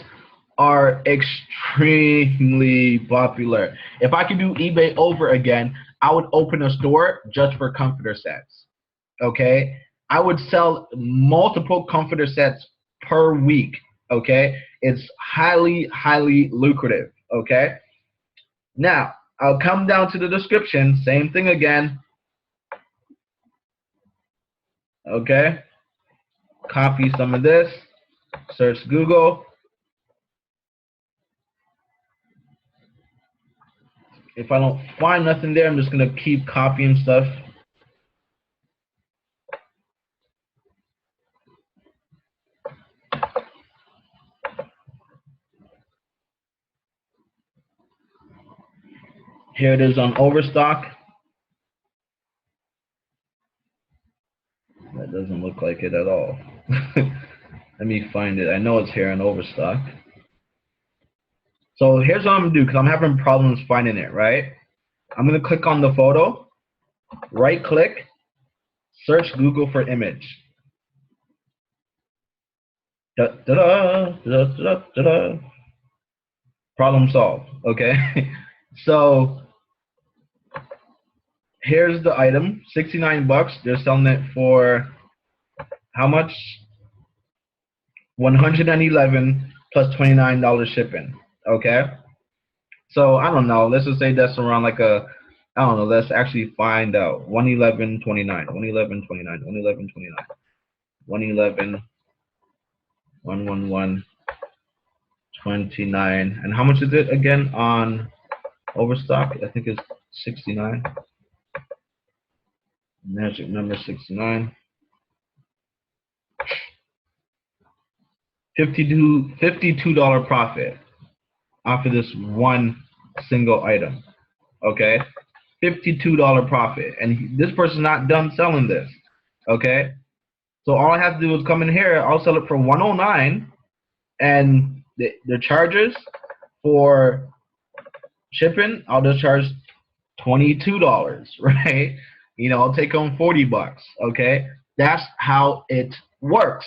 are extremely popular. If I could do eBay over again, I would open a store just for comforter sets. Okay, I would sell multiple comforter sets per week. Okay, it's highly lucrative. Okay, now I'll come down to the description, same thing again. Okay. Copy some of this. Search Google. If I don't find nothing there, I'm just gonna keep copying stuff. Here it is on Overstock. That doesn't look like it at all. Let me find it. I know it's here on Overstock. So here's what I'm gonna do, because I'm having problems finding it, right? I'm gonna click on the photo, right click, search Google for image. Da, da, da, da, da, da, da. Problem solved, okay? So here's the item, 69 bucks. They're selling it for how much? 111 plus $29 shipping, okay? So I don't know, let's just say that's around like a, I don't know, let's actually find out. 111.29, 111.29, 111.29, 111, 111.29. And how much is it again on Overstock? I think it's 69. Magic number 69. $52 profit off of this one single item. Okay? $52 profit. And this person's not done selling this. Okay? So all I have to do is come in here, I'll sell it for $109, and the charges for shipping, I'll just charge $22, right? You know, I'll take home 40 bucks, okay? That's how it works.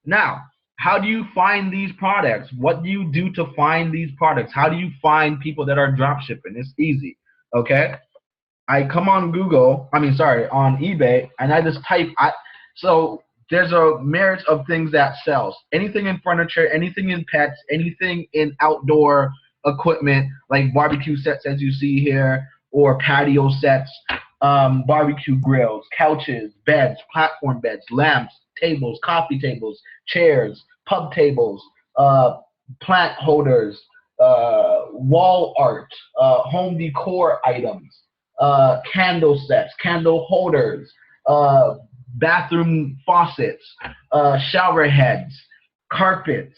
Now, how do you find these products? What do you do to find these products? How do you find people that are drop shipping? It's easy, okay? I come on Google, on eBay, and I just type, so there's a myriad of things that sells. Anything in furniture, anything in pets, anything in outdoor equipment, like barbecue sets as you see here, or patio sets, barbecue grills, couches, beds, platform beds, lamps, tables, coffee tables, chairs, pub tables, plant holders, wall art, home decor items, candle sets, candle holders, bathroom faucets, shower heads, carpets,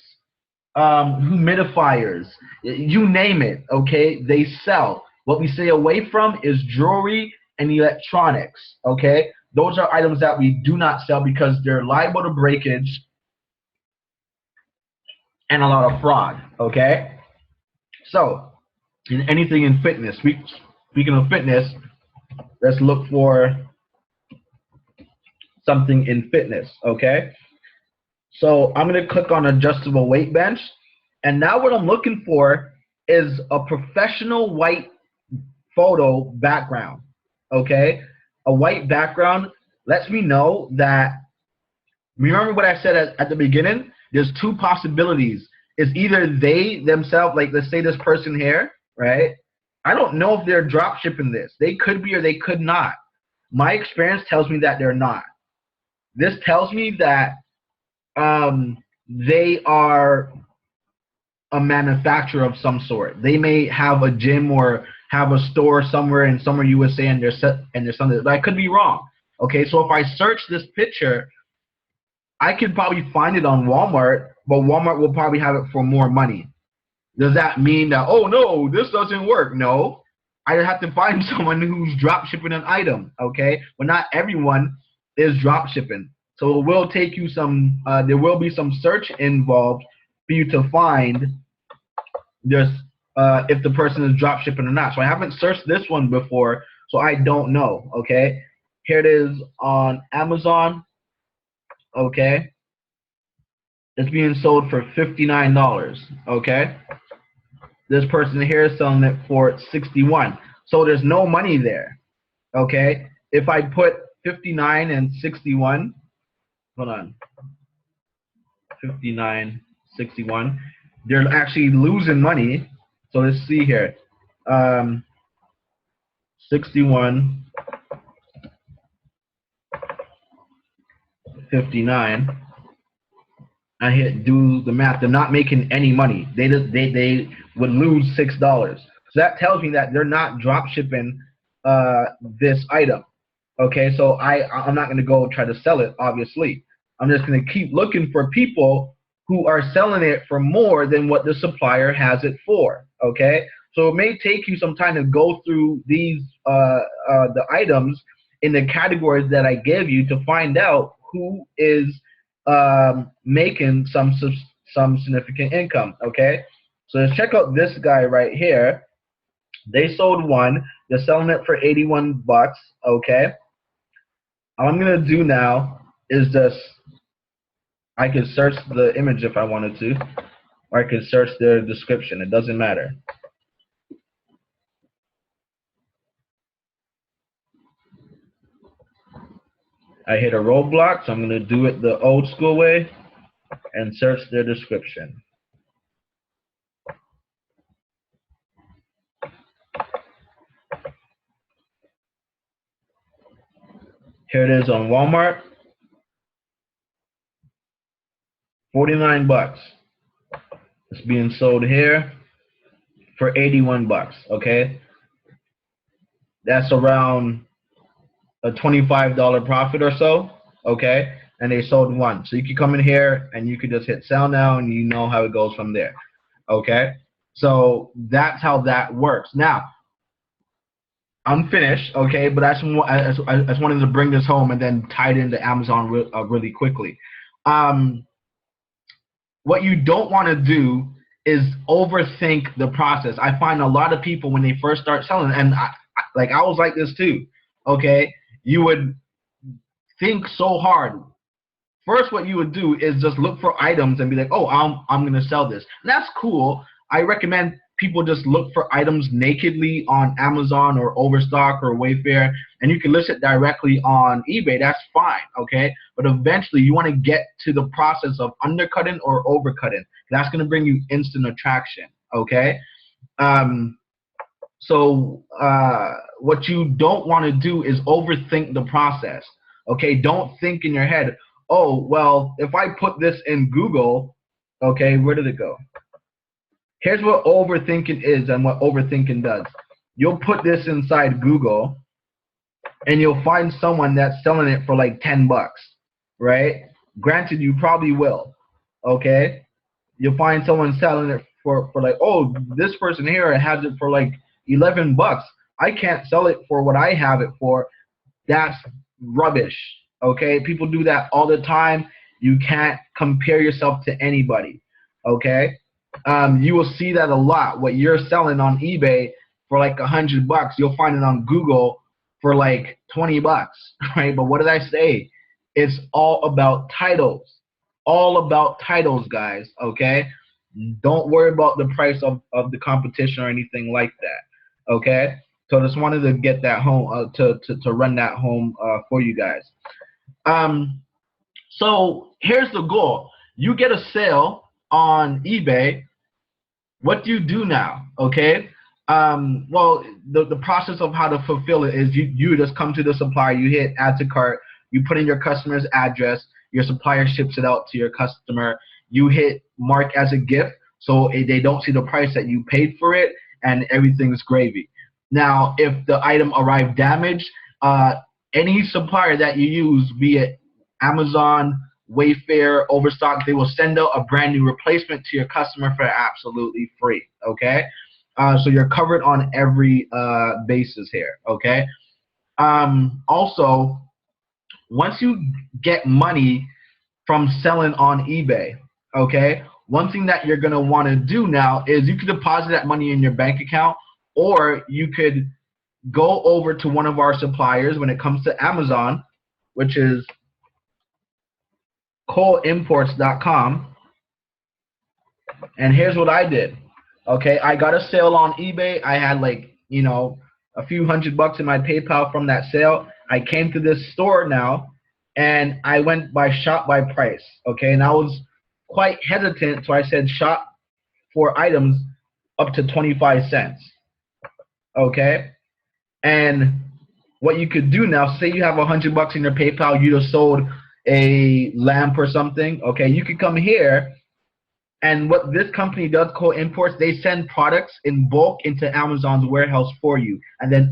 humidifiers, you name it, okay? They sell. What we stay away from is jewelry and electronics, okay? Those are items that we do not sell because they're liable to breakage and a lot of fraud, okay? So, in anything in fitness, speaking of fitness, let's look for something in fitness, okay? So I'm going to click on adjustable weight bench, and now what I'm looking for is a professional white photo background, okay? A white background lets me know that, remember what I said at the beginning? There's two possibilities. It's either they themselves, like let's say this person here, right? I don't know if they're drop shipping this. They could be or they could not. My experience tells me that they're not. This tells me that they are a manufacturer of some sort. They may have a gym or have a store somewhere in USA, and there's something, but I could be wrong. Okay, so if I search this picture, I could probably find it on Walmart, but Walmart will probably have it for more money. Does that mean that, oh no, this doesn't work? No, I have to find someone who's drop shipping an item. Okay, but not everyone is drop shipping. So it will take you some, there will be some search involved for you to find this, if the person is drop shipping or not. So I haven't searched this one before, so I don't know, okay? Here it is on Amazon, okay? It's being sold for $59, okay? This person here is selling it for $61. So there's no money there, okay? If I put 59 and 61, hold on, 59, 61, they're actually losing money. So let's see here, 61 59. I hit do the math. They're not making any money. They would lose $6. So that tells me that they're not drop shipping this item. Okay, so I'm not going to go try to sell it, obviously. I'm just going to keep looking for people who are selling it for more than what the supplier has it for. Okay, so it may take you some time to go through these the items in the categories that I gave you to find out who is making some significant income. Okay, so let's check out this guy right here. They sold one. They're selling it for 81 bucks. Okay. All I'm gonna do now is just I could search the image if I wanted to, or I could search their description. It doesn't matter. I hit a roadblock, so I'm gonna do it the old school way and search their description. Here it is on Walmart. 49 bucks. It's being sold here for 81 bucks. Okay, that's around a $25 profit or so. Okay, and they sold one. So you can come in here and you could just hit sell now, and you know how it goes from there. Okay, so that's how that works. Now I'm finished. Okay, but I just wanted to bring this home and then tie it into Amazon really quickly. What you don't want to do is overthink the process. I find a lot of people when they first start selling, and I was like this too. Okay, you would think so hard. First, what you would do is just look for items and be like, oh, I'm gonna sell this. And that's cool. I recommend people just look for items nakedly on Amazon or Overstock or Wayfair, and you can list it directly on eBay. That's fine, okay? But eventually, you want to get to the process of undercutting or overcutting. That's gonna bring you instant attraction, okay? So what you don't want to do is overthink the process. Okay, don't think in your head, oh, well, if I put this in Google, okay, where did it go? Here's what overthinking is and what overthinking does. You'll put this inside Google, and you'll find someone that's selling it for like 10 bucks, right? Granted, you probably will, okay? You'll find someone selling it for like, oh, this person here has it for like 11 bucks. I can't sell it for what I have it for. That's rubbish, okay? People do that all the time. You can't compare yourself to anybody, okay? You will see that a lot. What you're selling on eBay for like 100 bucks, you'll find it on Google for like 20 bucks, right? But what did I say? It's all about titles. All about titles, guys, okay? Don't worry about the price of the competition or anything like that, okay? So I just wanted to get that home, to run that home for you guys. So here's the goal. You get a sale on eBay. What do you do now, okay? Well, the process of how to fulfill it is you just come to the supplier, you hit add to cart, you put in your customer's address, your supplier ships it out to your customer, you hit mark as a gift so they don't see the price that you paid for it, and everything's gravy. Now, if the item arrived damaged, any supplier that you use, be it Amazon, Wayfair, Overstock, they will send out a brand new replacement to your customer for absolutely free, okay? So you're covered on every basis here, okay? Also, once you get money from selling on eBay, okay, one thing that you're going to want to do now is you could deposit that money in your bank account, or you could go over to one of our suppliers when it comes to Amazon, which is coleimports.com. And here's what I did. Okay, I got a sale on eBay. I had like, you know, a few $100 in my PayPal from that sale. I came to this store now, and I went by shop by price. Okay, and I was quite hesitant, so I said shop for items up to 25 cents. Okay, and what you could do now, say you have $100 in your PayPal, you just sold a lamp or something, okay, you could come here, and what this company does, called imports, they send products in bulk into Amazon's warehouse for you, and then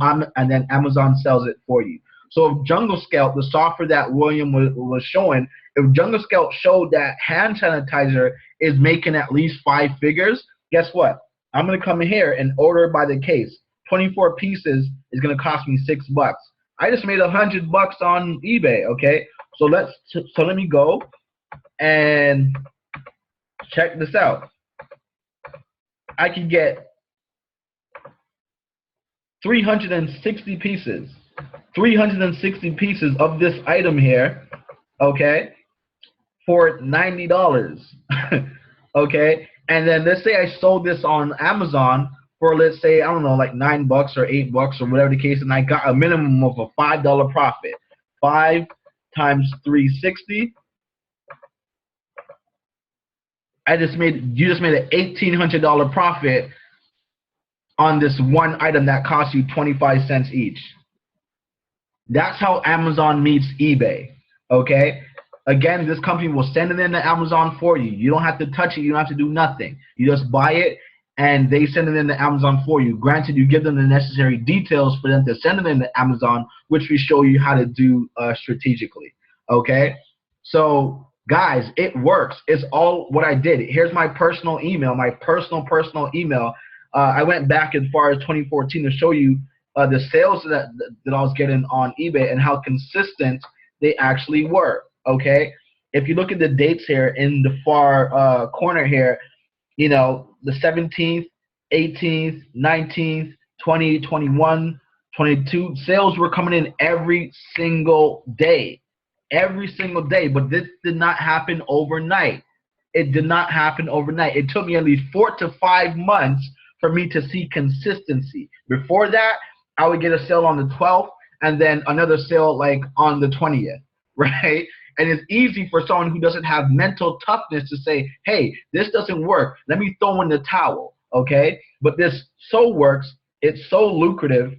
Amazon sells it for you. So if Jungle Scout, the software that William was showing, if Jungle Scout showed that hand sanitizer is making at least 5 figures, guess what? I'm gonna come in here and order it by the case. 24 pieces is gonna cost me $6. I just made $100 on eBay. Okay, so let me go and check this out. I can get 360 pieces. 360 pieces of this item here, okay, for $90. Okay, and then let's say I sold this on Amazon for, let's say, I don't know, like $9 or $8 or whatever the case, and I got a minimum of a $5 profit. 5 times 360. You just made an $1,800 profit on this one item that cost you 25 cents each. That's how Amazon meets eBay. Okay? Again, this company will send it into Amazon for you. You don't have to touch it. You don't have to do nothing. You just buy it, and they send it into Amazon for you. Granted, you give them the necessary details for them to send it into Amazon, which we show you how to do strategically. Okay? So, guys, it works. It's all what I did. Here's my personal email, my personal email. I went back as far as 2014 to show you the sales that I was getting on eBay and how consistent they actually were. Okay, if you look at the dates here in the far corner here, you know, the 17th, 18th, 19th, 20, 21, 22, sales were coming in every single day. Every single day, but this did not happen overnight. It did not happen overnight. It took me at least 4 to 5 months for me to see consistency. Before that, I would get a sale on the 12th and then another sale like on the 20th, right? And it's easy for someone who doesn't have mental toughness to say, hey, this doesn't work. Let me throw in the towel, okay? But this so works. It's so lucrative.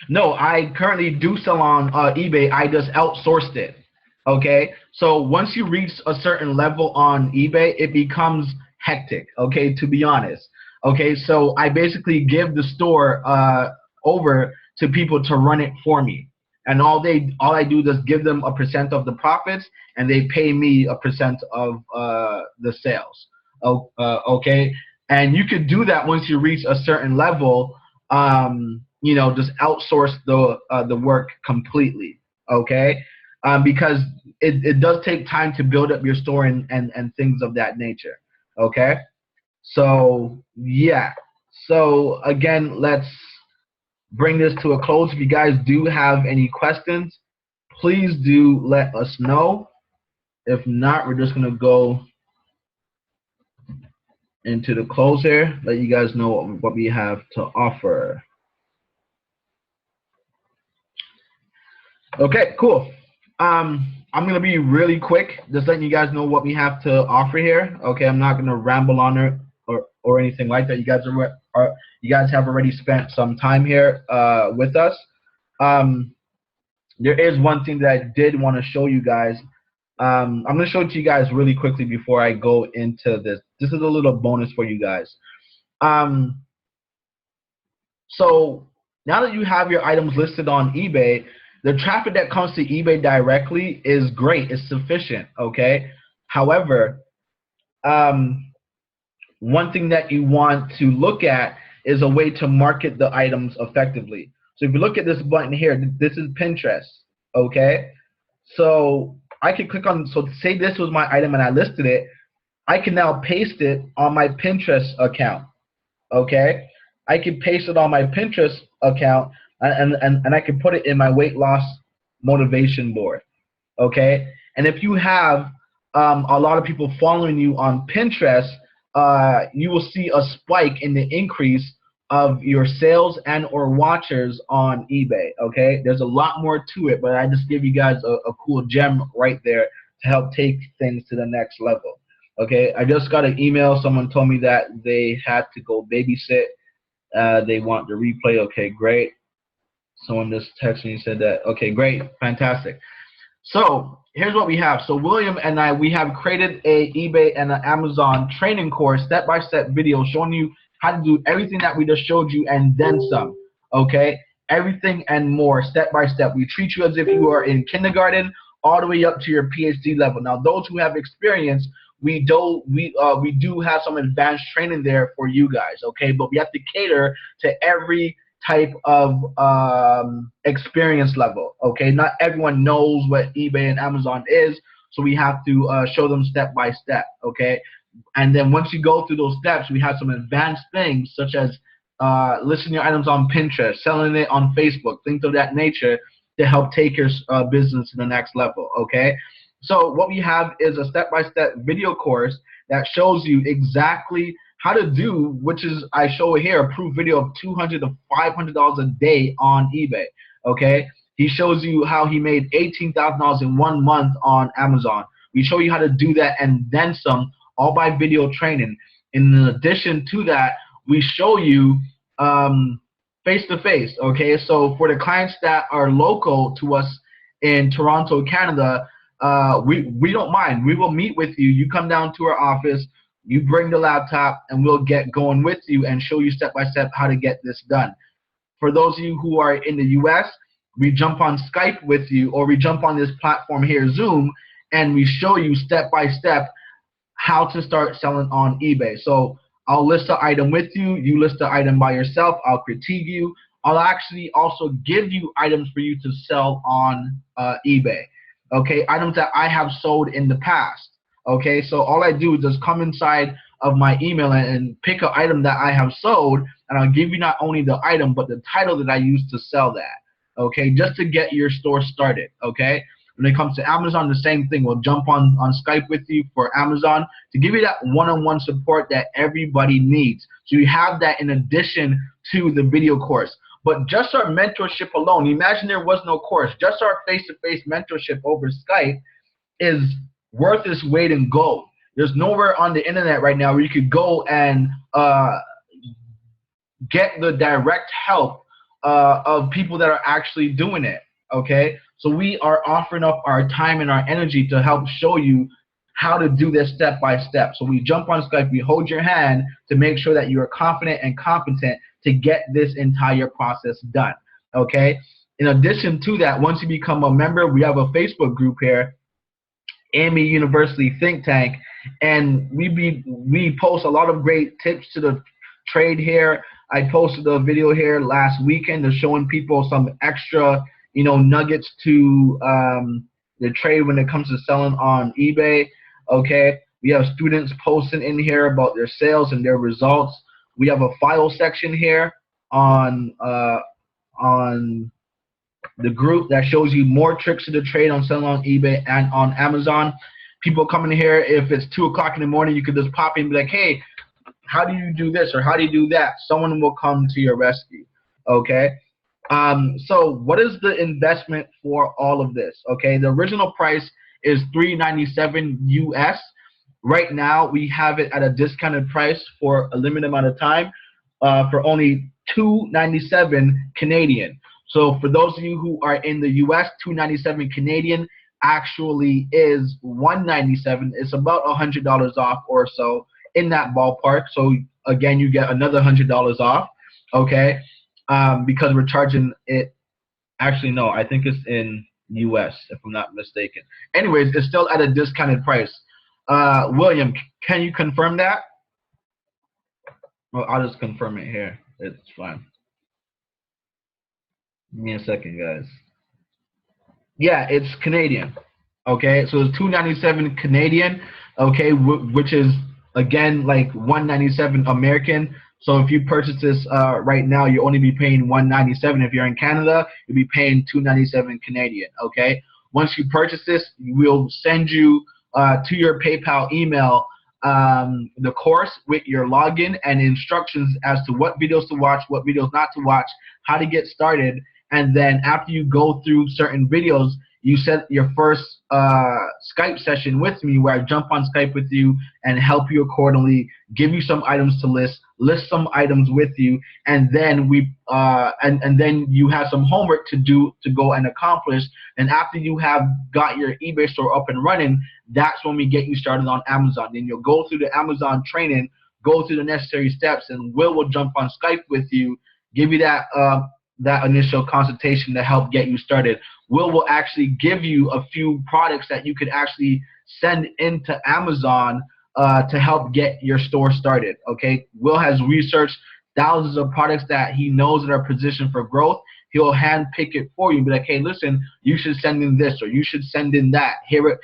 No, I currently do sell on eBay. I just outsourced it. Okay, so once you reach a certain level on eBay, it becomes hectic. Okay, to be honest. Okay, so I basically give the store over to people to run it for me, and all I do is give them a percent of the profits, and they pay me a percent of the sales. Okay, and you could do that once you reach a certain level. You know, just outsource the work completely, okay? Because it does take time to build up your store and things of that nature, okay? So, yeah. So, again, let's bring this to a close. If you guys do have any questions, please do let us know. If not, we're just going to go into the close here, let you guys know what we have to offer. Okay, cool. I'm gonna be really quick, just letting you guys know what we have to offer here. Okay, I'm not gonna ramble on it or anything like that. You guys have already spent some time here with us. There is one thing that I did want to show you guys. I'm gonna show it to you guys really quickly before I go into this. This is a little bonus for you guys. So now that you have your items listed on eBay, the traffic that comes to eBay directly is great. It's sufficient, okay? However, one thing that you want to look at is a way to market the items effectively. So if you look at this button here, this is Pinterest, okay? So I can click on, so say this was my item and I listed it, I can now paste it on my Pinterest account, okay? I can paste it on my Pinterest account and I can put it in my weight loss motivation board, okay? And if you have a lot of people following you on Pinterest, you will see a spike in the increase of your sales and or watchers on eBay, okay? There's a lot more to it, but I just give you guys a cool gem right there to help take things to the next level, okay? I just got an email. Someone told me that they had to go babysit. They want the replay. Okay, great. Someone just texted me and said that. Okay, great, fantastic. So here's what we have. So William and I, we have created a eBay and an Amazon training course, step-by-step video showing you how to do everything that we just showed you and then some. Okay, everything and more, step by step. We treat you as if you are in kindergarten all the way up to your PhD level. Now, those who have experience, we do have some advanced training there for you guys. Okay, but we have to cater to every type of experience level. Okay, not everyone knows what eBay and Amazon is, so we have to show them step by step. Okay, and then once you go through those steps, we have some advanced things such as listing your items on Pinterest, selling it on Facebook, things of that nature to help take your business to the next level. Okay, so what we have is a step-by-step video course that shows you exactly how to do, which is, I show here, a proof video of $200 to $500 a day on eBay. Okay, he shows you how he made $18,000 in 1 month on Amazon. We show you how to do that and then some, all by video training. In addition to that, we show you face-to-face. Okay, so for the clients that are local to us in Toronto, Canada, we don't mind. We will meet with you. You come down to our office, you bring the laptop, and we'll get going with you and show you step by step how to get this done. For those of you who are in the US, we jump on Skype with you, or we jump on this platform here, Zoom, and we show you step by step how to start selling on eBay. So I'll list the item with you, you list the item by yourself, I'll critique you. I'll actually also give you items for you to sell on eBay. Okay, items that I have sold in the past. Okay, so all I do is just come inside of my email and pick an item that I have sold, and I'll give you not only the item, but the title that I used to sell that. Okay, just to get your store started. Okay, when it comes to Amazon, the same thing. We'll jump on Skype with you for Amazon to give you that one-on-one support that everybody needs. So you have that in addition to the video course. But just our mentorship alone, imagine there was no course, just our face-to-face mentorship over Skype is worth its weight in gold. There's nowhere on the internet right now where you could go and get the direct help of people that are actually doing it. Okay, so we are offering up our time and our energy to help show you how to do this step by step. So we jump on Skype, we hold your hand to make sure that you are confident and competent to get this entire process done. Okay, in addition to that, once you become a member, we have a Facebook group here, AME University Think Tank, and we post a lot of great tips to the trade here. I posted a video here last weekend of showing people some extra, you know, nuggets to the trade when it comes to selling on eBay. Okay, we have students posting in here about their sales and their results. We have a file section here on the group that shows you more tricks to the trade on selling on eBay and on Amazon. People coming here, if it's 2 o'clock in the morning, you could just pop in and be like, hey, how do you do this or how do you do that? Someone will come to your rescue. Okay. So what is the investment for all of this? Okay, the original price is $397 US. Right now we have it at a discounted price for a limited amount of time for only $297 Canadian. So for those of you who are in the US, $297 Canadian actually is $197. It's about $100 off or so, in that ballpark. So again, you get another $100 off. Okay. Because we're charging it, actually no, I think it's in US if I'm not mistaken. Anyways, it's still at a discounted price. William, can you confirm that? Well, I'll just confirm it here. It's fine. Give me a second, guys. Yeah, it's Canadian. Okay, so it's $297 Canadian. Okay, which is again like $197 American. So if you purchase this right now, you'll only be paying $197. If you're in Canada, you'll be paying $297 Canadian. Okay. Once you purchase this, we'll send you to your PayPal email the course with your login and instructions as to what videos to watch, what videos not to watch, how to get started, and then after you go through certain videos, you set your first Skype session with me, where I jump on Skype with you and help you accordingly, give you some items to list some items with you, and then and then you have some homework to do to go and accomplish. And after you have got your eBay store up and running, that's when we get you started on Amazon. Then you'll go through the Amazon training, go through the necessary steps, and will jump on Skype with you, give you that initial consultation to help get you started. Will actually give you a few products that you could actually send into Amazon to help get your store started. Okay, Will has researched thousands of products that he knows that are positioned for growth. He'll hand pick it for you, be like, hey, listen, you should send in this, or you should send in that. Here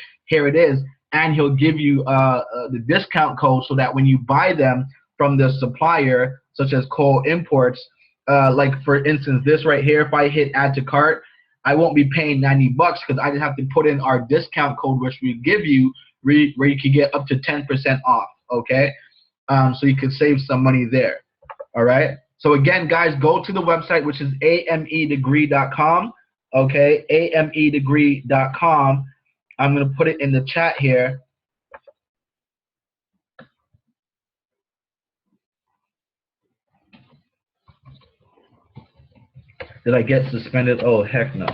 it is, and he'll give you the discount code, so that when you buy them from the supplier, such as Cole Imports, like for instance, this right here, if I hit add to cart, I won't be paying $90 because I just have to put in our discount code, which we give you, where you can get up to 10% off. Okay, so you can save some money there. All right. So again, guys, go to the website, which is amedegree.com. Okay, amedegree.com. I'm gonna put it in the chat here. Did I get suspended? Oh, heck no.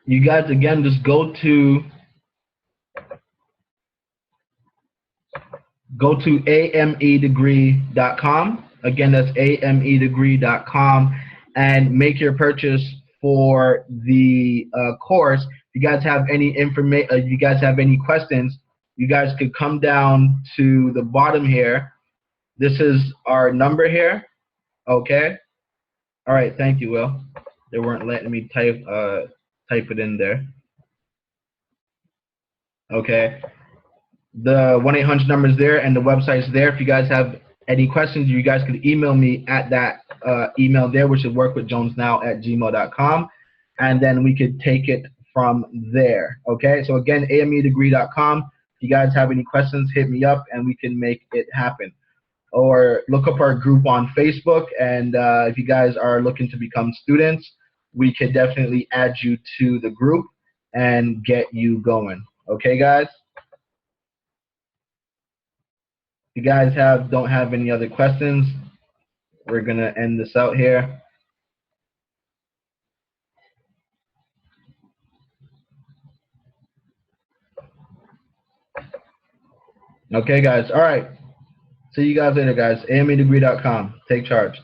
You guys, again, just go to amedegree.com. Again, that's amedegree.com, and make your purchase for the course. If you guys have any if you guys have any questions, you guys could come down to the bottom here. This is our number here. Okay. All right. Thank you, Will. They weren't letting me type it in there. Okay. The 1-800 number is there, and the website's there. If you guys have any questions, you guys could email me at that email there, which is workwithjonesnow@gmail.com, and then we could take it from there. Okay, so again, amedegree.com. If you guys have any questions, hit me up, and we can make it happen. Or look up our group on Facebook, and if you guys are looking to become students, we could definitely add you to the group and get you going. Okay, guys? If you guys don't have any other questions, we're gonna end this out here. Okay, guys. All right. See you guys later, guys. amedegree.com. Take charge.